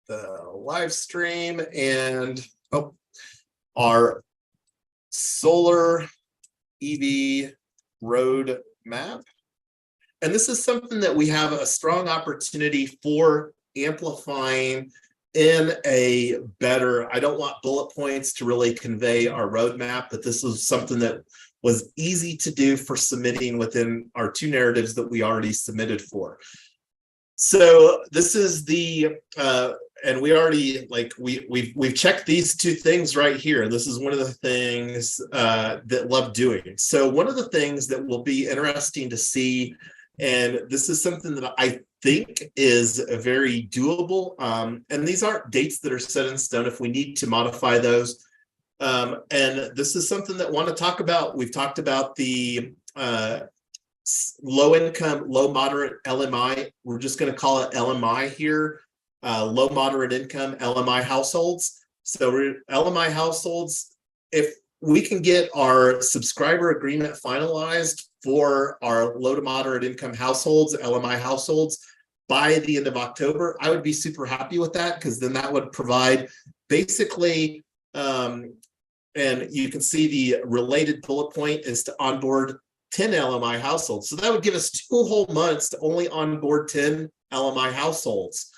the live stream, and our Solar EV road map. And this is something that we have a strong opportunity for amplifying in a better, I don't want bullet points to really convey our roadmap, but this was something that was easy to do for submitting within our 2 narratives that we already submitted for. So this is the and we already, like, we've checked these 2 things right here. This is one of the things that love doing. So one of the things that will be interesting to see, and this is something that I think is very doable, and these aren't dates that are set in stone if we need to modify those. And this is something that I want to talk about. We've talked about the low income, low moderate LMI. We're just going to call it LMI here, low moderate income LMI households. So LMI households, if we can get our subscriber agreement finalized for our low to moderate income households, LMI households, by the end of October, I would be super happy with that, because then that would provide basically, and you can see the related bullet point is to onboard 10 LMI households. So that would give us 2 whole months to only onboard 10 LMI households.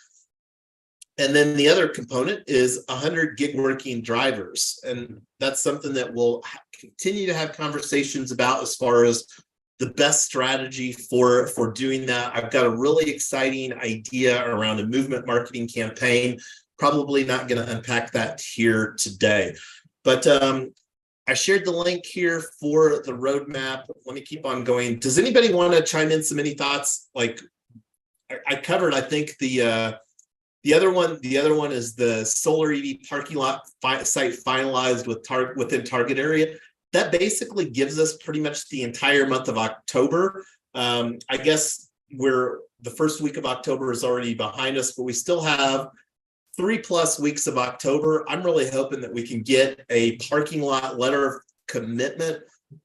And then the other component is 100 gig working drivers. And that's something that we'll continue to have conversations about as far as the best strategy for doing that. I've got a really exciting idea around a movement marketing campaign. Probably not going to unpack that here today. But I shared the link here for the roadmap. Let me keep on going. Does anybody want to chime in any thoughts, like I covered, I think the other one is the solar EV parking lot site finalized within target area. That basically gives us pretty much the entire month of October. I guess the first week of October is already behind us, but we still have 3+ weeks of October. I'm really hoping that we can get a parking lot letter of commitment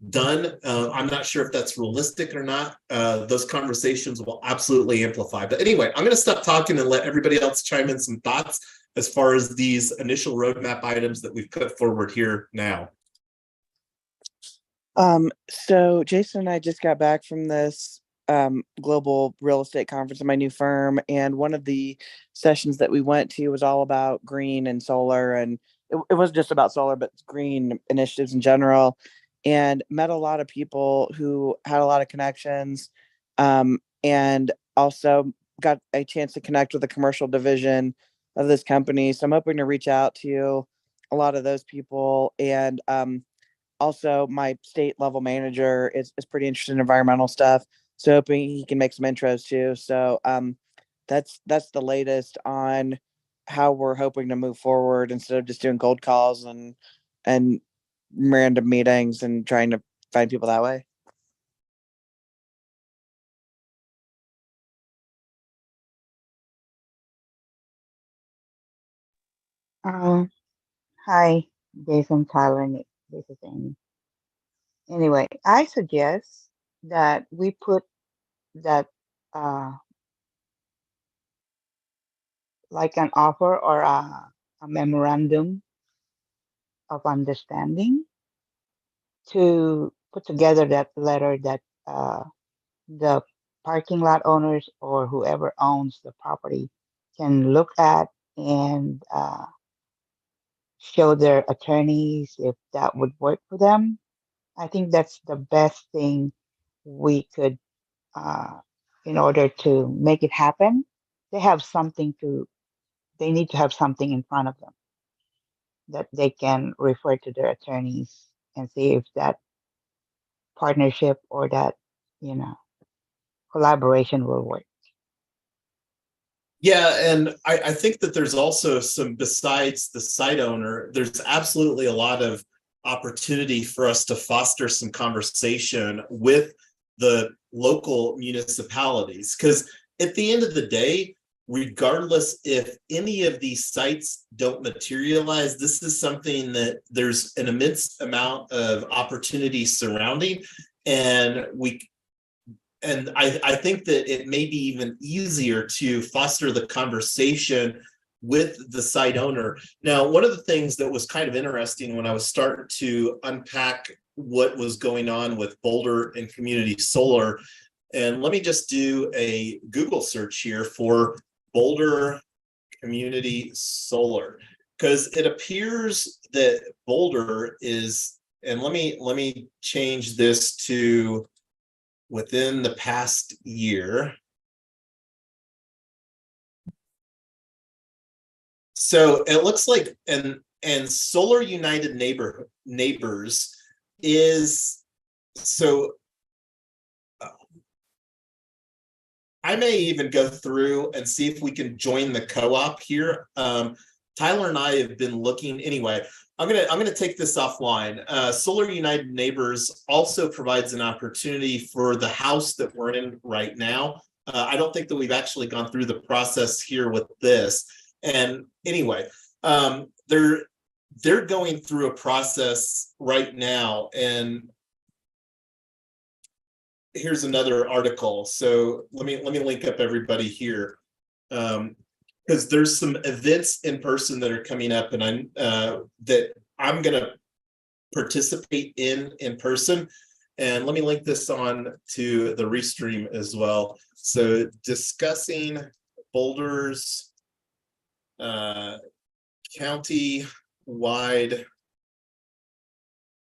done. I'm not sure if that's realistic or not. Those conversations will absolutely amplify. But anyway, I'm going to stop talking and let everybody else chime in some thoughts as far as these initial roadmap items that we've put forward here now. So Jason and I just got back from this global real estate conference in my new firm, and one of the sessions that we went to was all about green and solar, and it wasn't just about solar, but green initiatives in general, and met a lot of people who had a lot of connections, and also got a chance to connect with the commercial division of this company. So I'm hoping to reach out to a lot of those people, and also my state level manager is pretty interested in environmental stuff, so hoping he can make some intros too. So that's the latest on how we're hoping to move forward instead of just doing cold calls and random meetings and trying to find people that way. Hi, Jason, Tyler, Nick. This is Amy. Anyway, I suggest that we put that like an offer or a memorandum of understanding to put together that letter that the parking lot owners or whoever owns the property can look at and show their attorneys if that would work for them. I think that's the best thing we could, in order to make it happen. They need to have something in front of them that they can refer to their attorneys and see if that partnership or that, collaboration will work. Yeah, and I think that there's also some, besides the site owner, there's absolutely a lot of opportunity for us to foster some conversation with the local municipalities. Because at the end of the day, regardless if any of these sites don't materialize, this is something that there's an immense amount of opportunity surrounding. And I think that it may be even easier to foster the conversation with the site owner. Now, one of the things that was kind of interesting when I was starting to unpack what was going on with Boulder and community solar, and let me just do a Google search here for Boulder community solar, because it appears that Boulder is, and let me change this to within the past year. So it looks like, and Solar United Neighbors is, so I may even go through and see if we can join the co-op here. Tyler and I have been looking. Anyway, I'm gonna take this offline. Solar United Neighbors also provides an opportunity for the house that we're in right now. I don't think that we've actually gone through the process here with this. And anyway, they're going through a process right now. And here's another article. So let me link up everybody here. Because there's some events in person that are coming up, and I'm going to participate in person. And let me link this on to the Restream as well. So discussing Boulder's county-wide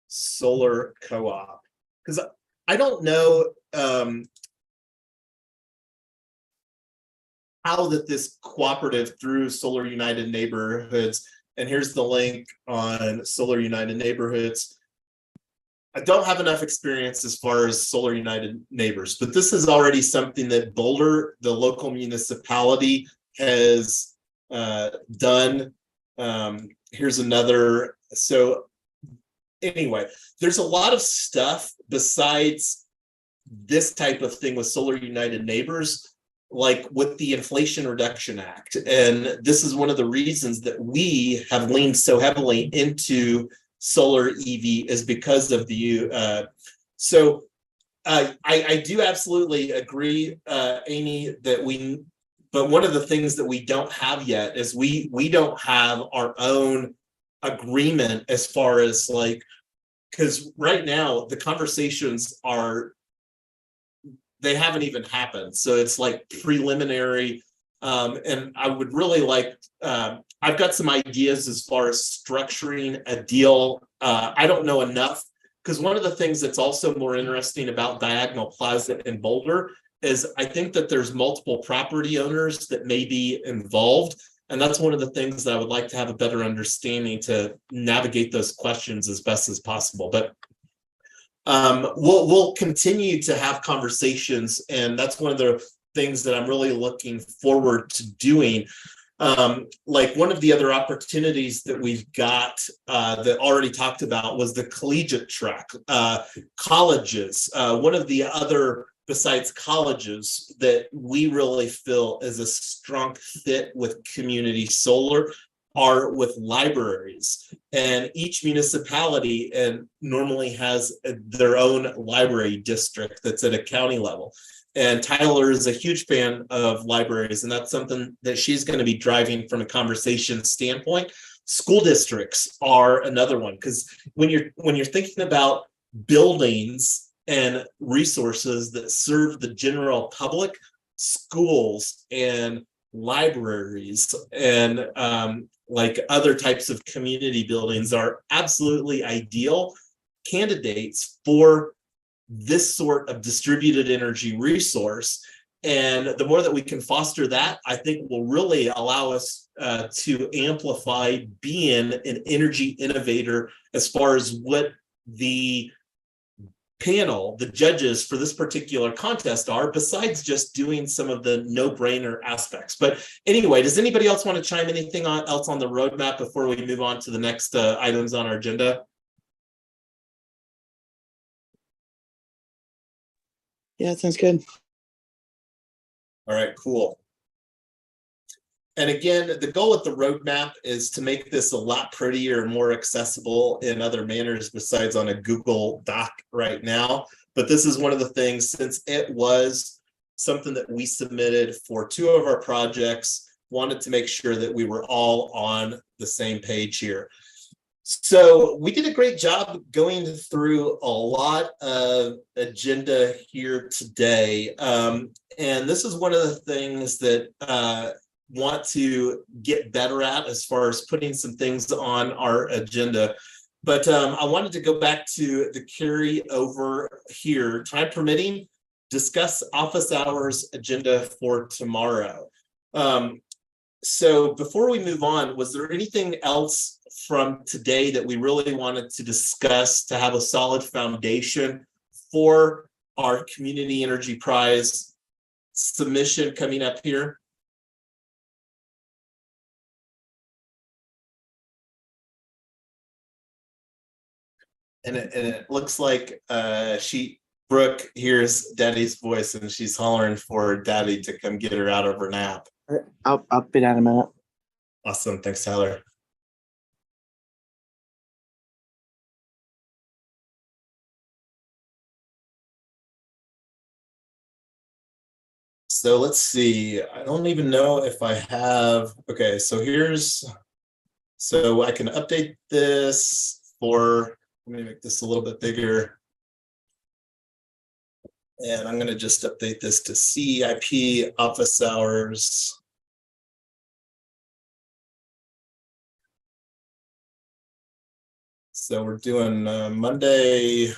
solar co-op. Because I don't know how that this cooperative through Solar United Neighborhoods, and here's the link on Solar United Neighborhoods. I don't have enough experience as far as Solar United Neighbors, but this is already something that Boulder, the local municipality, has done. Here's another. So anyway, there's a lot of stuff besides this type of thing with Solar United Neighbors, like with the Inflation Reduction Act. And this is one of the reasons that we have leaned so heavily into solar EV is because of the I do absolutely agree, Amy, that but one of the things that we don't have yet is we don't have our own agreement as far as like, because right now the conversations they haven't even happened. So it's like preliminary. And I would really like, I've got some ideas as far as structuring a deal. I don't know enough, because one of the things that's also more interesting about Diagonal Plaza in Boulder is I think that there's multiple property owners that may be involved. And that's one of the things that I would like to have a better understanding to navigate those questions as best as possible. But we'll continue to have conversations, and that's one of the things that I'm really looking forward to doing. Like one of the other opportunities that we've got that already talked about was the collegiate track, colleges. One of the other, besides colleges, that we really feel is a strong fit with community solar are with libraries, and each municipality normally has their own library district that's at a county level. And Tyler is a huge fan of libraries, and that's something that she's going to be driving from a conversation standpoint. School districts are another one, because when you're thinking about buildings and resources that serve the general public, schools and libraries and like other types of community buildings are absolutely ideal candidates for this sort of distributed energy resource. And the more that we can foster that, I think will really allow us to amplify being an energy innovator as far as what the panel, the judges for this particular contest are, besides just doing some of the no-brainer aspects. But anyway, does anybody else want to chime anything else on the roadmap before we move on to the next items on our agenda? Yeah, it sounds good. All right, cool. And again, the goal with the roadmap is to make this a lot prettier and more accessible in other manners besides on a Google Doc right now. But this is one of the things, since it was something that we submitted for 2 of our projects, wanted to make sure that we were all on the same page here. So we did a great job going through a lot of agenda here today. And this is one of the things that want to get better at as far as putting some things on our agenda. But I wanted to go back to the carry over here, time permitting, discuss office hours agenda for tomorrow. So before we move on, was there anything else from today that we really wanted to discuss to have a solid foundation for our Community Energy Prize submission coming up here? And it looks like Brooke hears Daddy's voice and she's hollering for Daddy to come get her out of her nap. I'll be down in a minute. Awesome. Thanks, Tyler. So let's see. I don't even know if I have. Okay, so so I can update this for, let me make this a little bit bigger. And I'm going to just update this to CEIP office hours. So we're doing Monday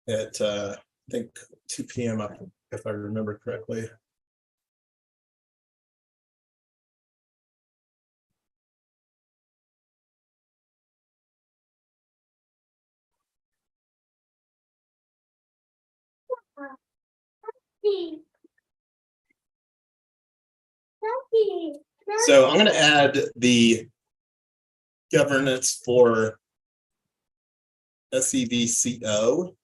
at I think 2 p.m. if I remember correctly. So I'm going to add the governance for SEVCO,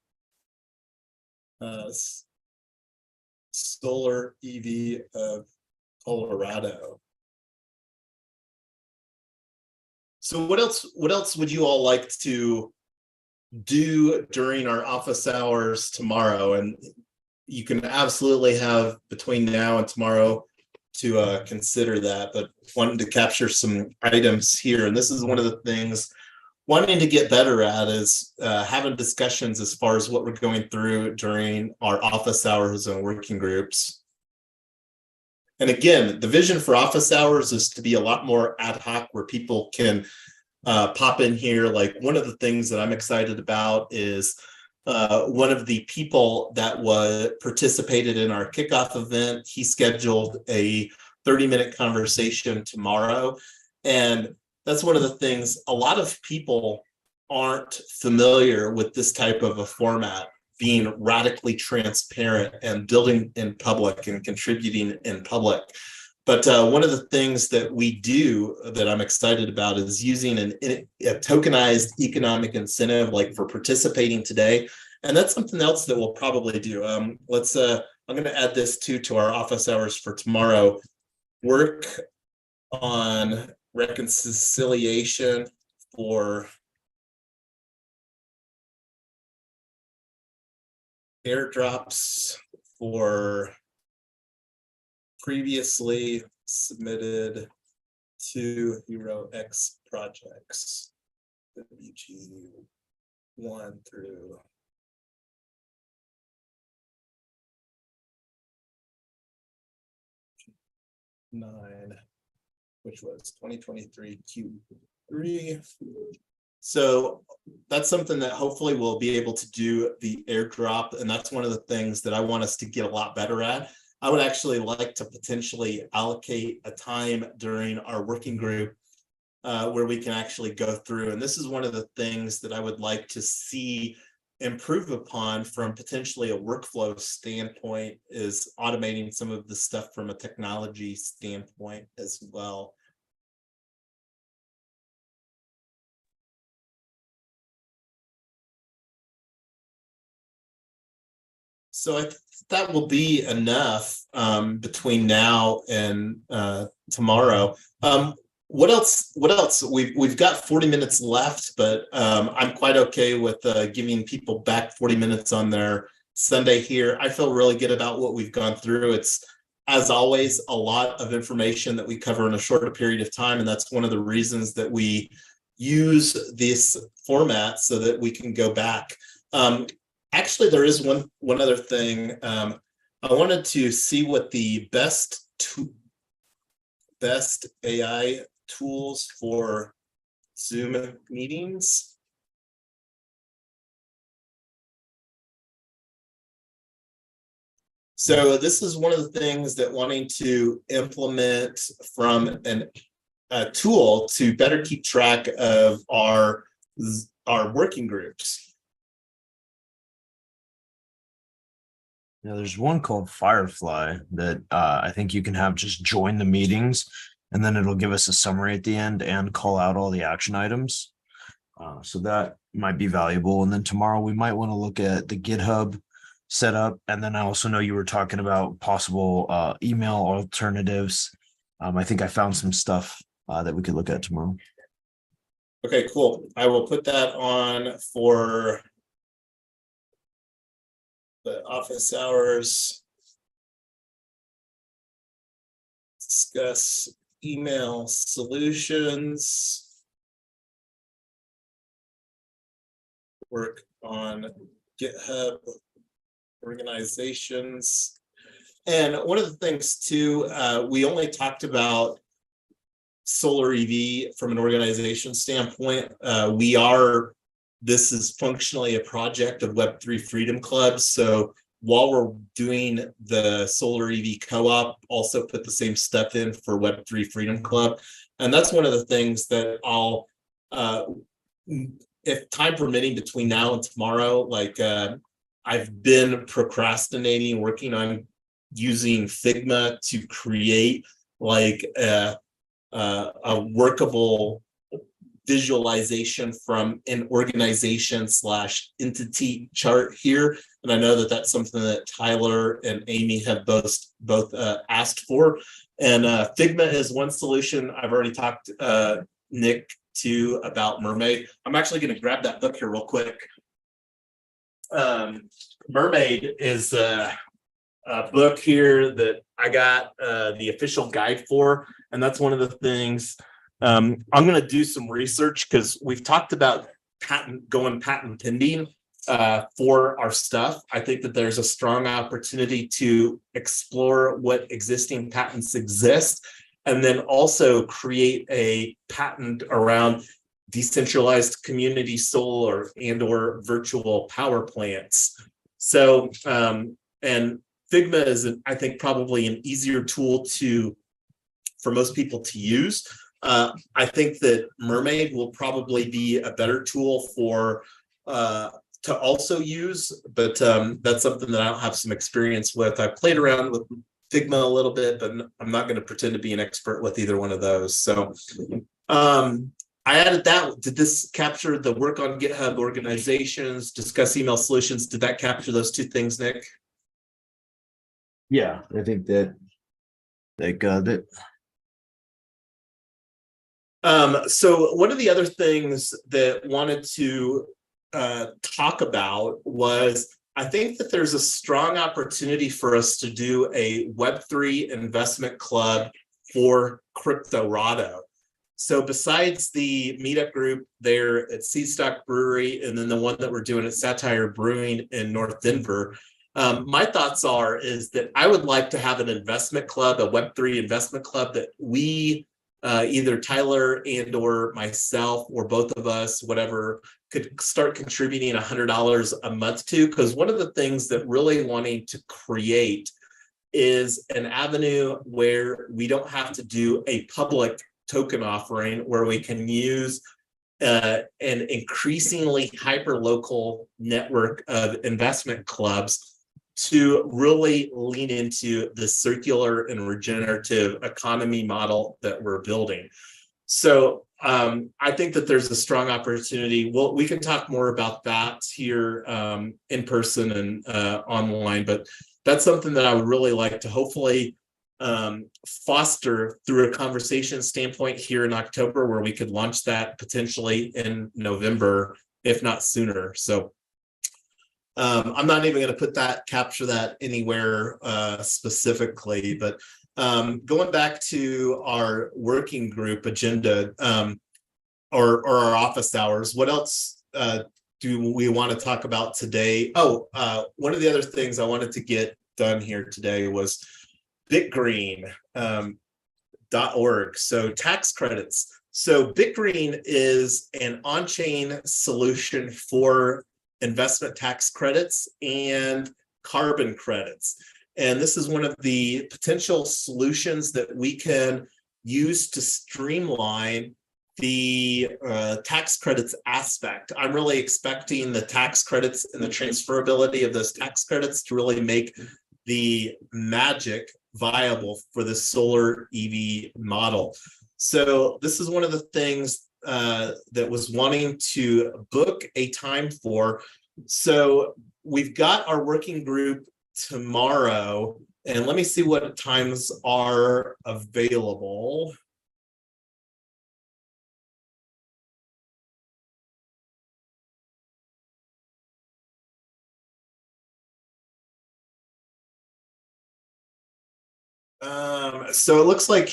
Solar EV of Colorado. So what else would you all like to do during our office hours tomorrow? And you can absolutely have between now and tomorrow to consider that, but wanting to capture some items here. And this is one of the things wanting to get better at is having discussions as far as what we're going through during our office hours and working groups. And again, the vision for office hours is to be a lot more ad hoc where people can pop in here. Like one of the things that I'm excited about is one of the people that participated in our kickoff event, he scheduled a 30-minute conversation tomorrow. And that's one of the things, a lot of people aren't familiar with this type of a format, being radically transparent and building in public and contributing in public. But one of the things that we do that I'm excited about is using a tokenized economic incentive, like for participating today. And that's something else that we'll probably do. I'm going to add this to our office hours for tomorrow. Work on reconciliation for airdrops for previously submitted to HeroX projects, WG1 through 9, which was 2023 Q3. So that's something that hopefully we'll be able to do the airdrop. And that's one of the things that I want us to get a lot better at. I would actually like to potentially allocate a time during our working group where we can actually go through. And this is one of the things that I would like to see improve upon from potentially a workflow standpoint, is automating some of the stuff from a technology standpoint as well. So that will be enough between now and tomorrow. What else? We've got 40 minutes left, but I'm quite okay with giving people back 40 minutes on their Sunday here. I feel really good about what we've gone through. It's, as always, a lot of information that we cover in a shorter period of time, and that's one of the reasons that we use this format so that we can go back. Actually, there is one other thing. I wanted to see what the best AI tools for Zoom meetings. So this is one of the things that wanting to implement from a tool to better keep track of our working groups. Yeah, there's one called Firefly that I think you can have just join the meetings, and then it'll give us a summary at the end and call out all the action items. So that might be valuable. And then tomorrow we might want to look at the GitHub setup. And then I also know you were talking about possible email alternatives. I think I found some stuff that we could look at tomorrow. Okay, cool. I will put that on for the office hours. Discuss email solutions. Work on GitHub organizations. And one of the things too, we only talked about solar EV from an organization standpoint. This is functionally a project of Web3 Freedom Club. So while we're doing the solar EV co-op, also put the same stuff in for Web3 Freedom Club. And that's one of the things that I'll, if time permitting between now and tomorrow, like I've been procrastinating, working on using Figma to create like a workable visualization from an organization / entity chart here. And I know that that's something that Tyler and Amy have both asked for. And Figma is one solution. I've already talked Nick to about Mermaid. I'm actually going to grab that book here real quick. Mermaid is a book here that I got the official guide for, and that's one of the things I'm going to do some research, because we've talked about patent pending for our stuff. I think that there's a strong opportunity to explore what existing patents exist, and then also create a patent around decentralized community solar and/or virtual power plants. So, and Figma is, I think, probably an easier tool for most people to use. I think that Mermaid will probably be a better tool to also use, but that's something that I don't have some experience with. I played around with Figma a little bit, but I'm not going to pretend to be an expert with either one of those. So I added that. Did this capture the work on GitHub organizations, discuss email solutions? Did that capture those two things, Nick? Yeah, I think that got it. So one of the other things that wanted to talk about was, I think that there's a strong opportunity for us to do a Web3 investment club for Cryptorado. So besides the meetup group there at Seedstock Brewery, and then the one that we're doing at Satire Brewing in North Denver, my thoughts is that I would like to have an investment club, a Web3 investment club that we, either Tyler and or myself or both of us, whatever, could start contributing $100 a month to. Because one of the things that really wanting to create is an avenue where we don't have to do a public token offering, where we can use an increasingly hyper-local network of investment clubs to really lean into the circular and regenerative economy model that we're building. So I think that there's a strong opportunity. Well, we can talk more about that here in person and online, but that's something that I would really like to hopefully foster through a conversation standpoint here in October, where we could launch that potentially in November, if not sooner. So I'm not even going to capture that anywhere specifically, but going back to our working group agenda or our office hours, what else do we want to talk about today? Oh, one of the other things I wanted to get done here today was bitgreen.org. So tax credits. So Bitgreen is an on-chain solution for investment tax credits and carbon credits. And this is one of the potential solutions that we can use to streamline the tax credits aspect. I'm really expecting the tax credits and the transferability of those tax credits to really make the magic viable for the solar EV model. So this is one of the things that was wanting to book a time for. So we've got our working group tomorrow, and let me see what times are available. So it looks like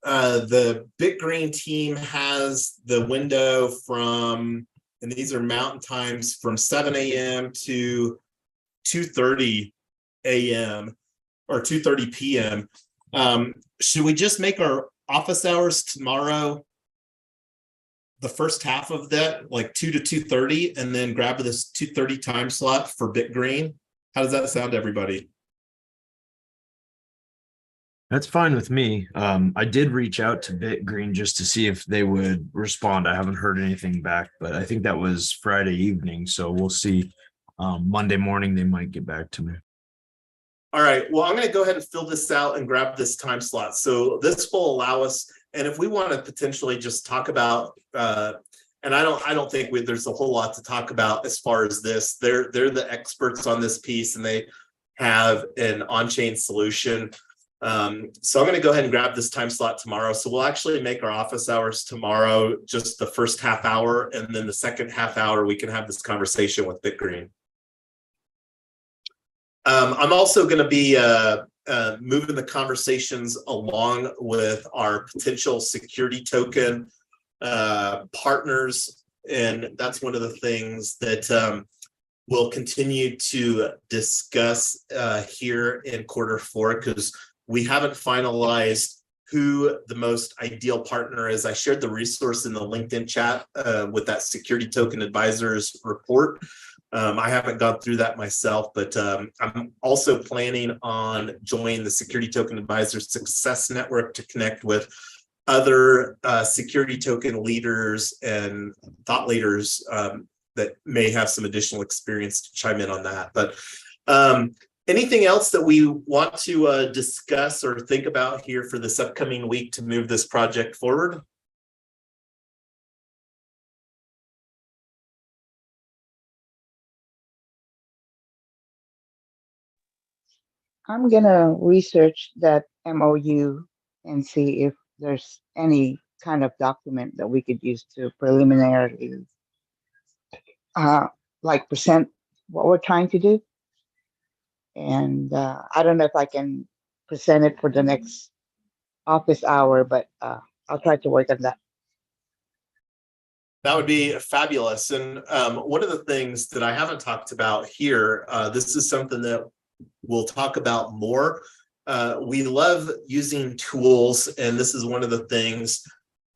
the Bitgreen team has the window from, and these are mountain times, from 7 a.m. to 2:30 a.m. or 2:30 p.m. Should we just make our office hours tomorrow the first half of that, like 2 to 2:30, and then grab this 2:30 time slot for Bitgreen? How does that sound to everybody? That's fine with me. I did reach out to Bitgreen just to see if they would respond. I haven't heard anything back, but I think that was Friday evening. So we'll see. Monday morning, they might get back to me. All right, well, I'm going to go ahead and fill this out and grab this time slot. So this will allow us, and if we want to potentially just talk about, and I don't think there's a whole lot to talk about as far as this. They're the experts on this piece, and they have an on-chain solution. So I'm going to go ahead and grab this time slot tomorrow. So we'll actually make our office hours tomorrow, just the first half hour, and then the second half hour we can have this conversation with BitGreen. I'm also going to be moving the conversations along with our potential security token partners, and that's one of the things that we'll continue to discuss here in Q4, because we haven't finalized who the most ideal partner is. I shared the resource in the LinkedIn chat with that security token advisors report. I haven't gone through that myself, but I'm also planning on joining the Security Token Advisors Success Network to connect with other security token leaders and thought leaders that may have some additional experience to chime in on that. But anything else that we want to discuss or think about here for this upcoming week to move this project forward? I'm gonna research that MOU and see if there's any kind of document that we could use to preliminarily like present what we're trying to do. And I don't know if I can present it for the next office hour, but I'll try to work on that. That would be fabulous. And one of the things that I haven't talked about here, this is something that we'll talk about more. We love using tools, and this is one of the things.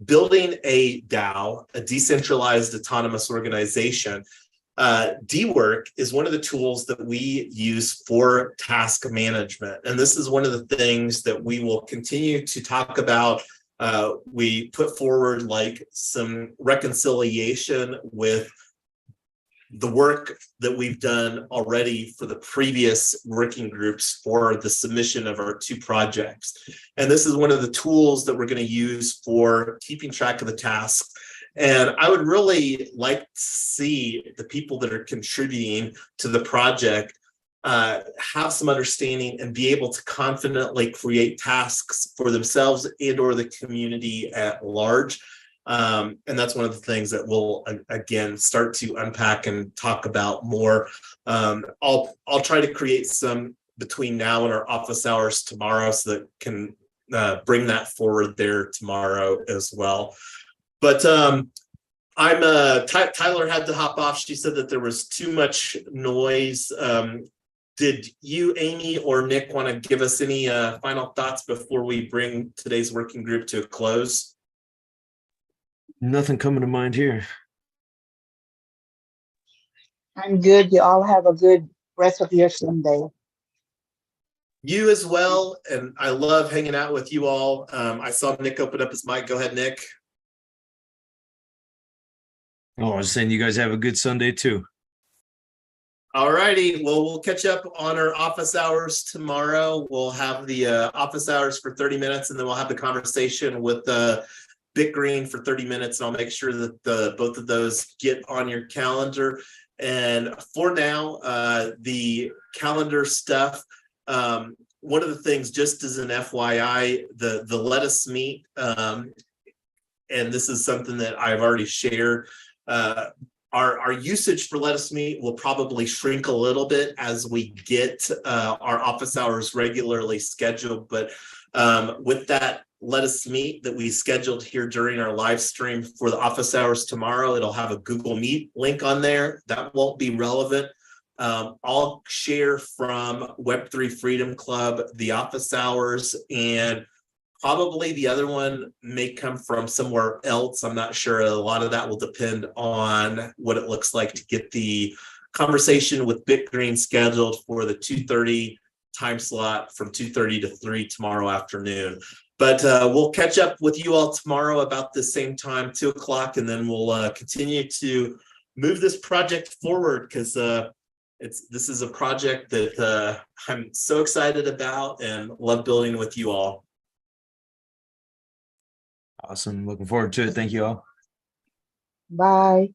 Building a DAO, a decentralized autonomous organization, DWork is one of the tools that we use for task management. And this is one of the things that we will continue to talk about. We put forward like some reconciliation with the work that we've done already for the previous working groups for the submission of our 2 projects. And this is one of the tools that we're going to use for keeping track of the tasks. And I would really like to see the people that are contributing to the project have some understanding and be able to confidently create tasks for themselves and or the community at large. And that's one of the things that we'll again start to unpack and talk about more. I'll try to create some between now and our office hours tomorrow, so that can bring that forward there tomorrow as well. But Tyler had to hop off. She said that there was too much noise. Did you, Amy, or Nick want to give us any final thoughts before we bring today's working group to a close? Nothing coming to mind here. I'm good. You all have a good rest of your Sunday. You as well, and I love hanging out with you all. I saw Nick open up his mic. Go ahead, Nick. Oh, I was saying you guys have a good Sunday too. All righty. Well, we'll catch up on our office hours tomorrow. We'll have the office hours for 30 minutes, and then we'll have the conversation with BitGreen for 30 minutes. And I'll make sure that both of those get on your calendar. And for now, the calendar stuff, one of the things, just as an FYI, the Let Us Meet, and this is something that I've already shared, our usage for Let Us Meet will probably shrink a little bit as we get our office hours regularly scheduled. But with that Let Us Meet that we scheduled here during our live stream for the office hours tomorrow, it'll have a Google Meet link on there. That won't be relevant. I'll share from Web3 Freedom Club the office hours, and probably the other one may come from somewhere else. I'm not sure. A lot of that will depend on what it looks like to get the conversation with BitGreen scheduled for the 2:30 time slot from 2:30 to 3 tomorrow afternoon. But we'll catch up with you all tomorrow about the same time, 2 o'clock, and then we'll continue to move this project forward, because This is a project that I'm so excited about and love building with you all. Awesome. Looking forward to it. Thank you all. Bye.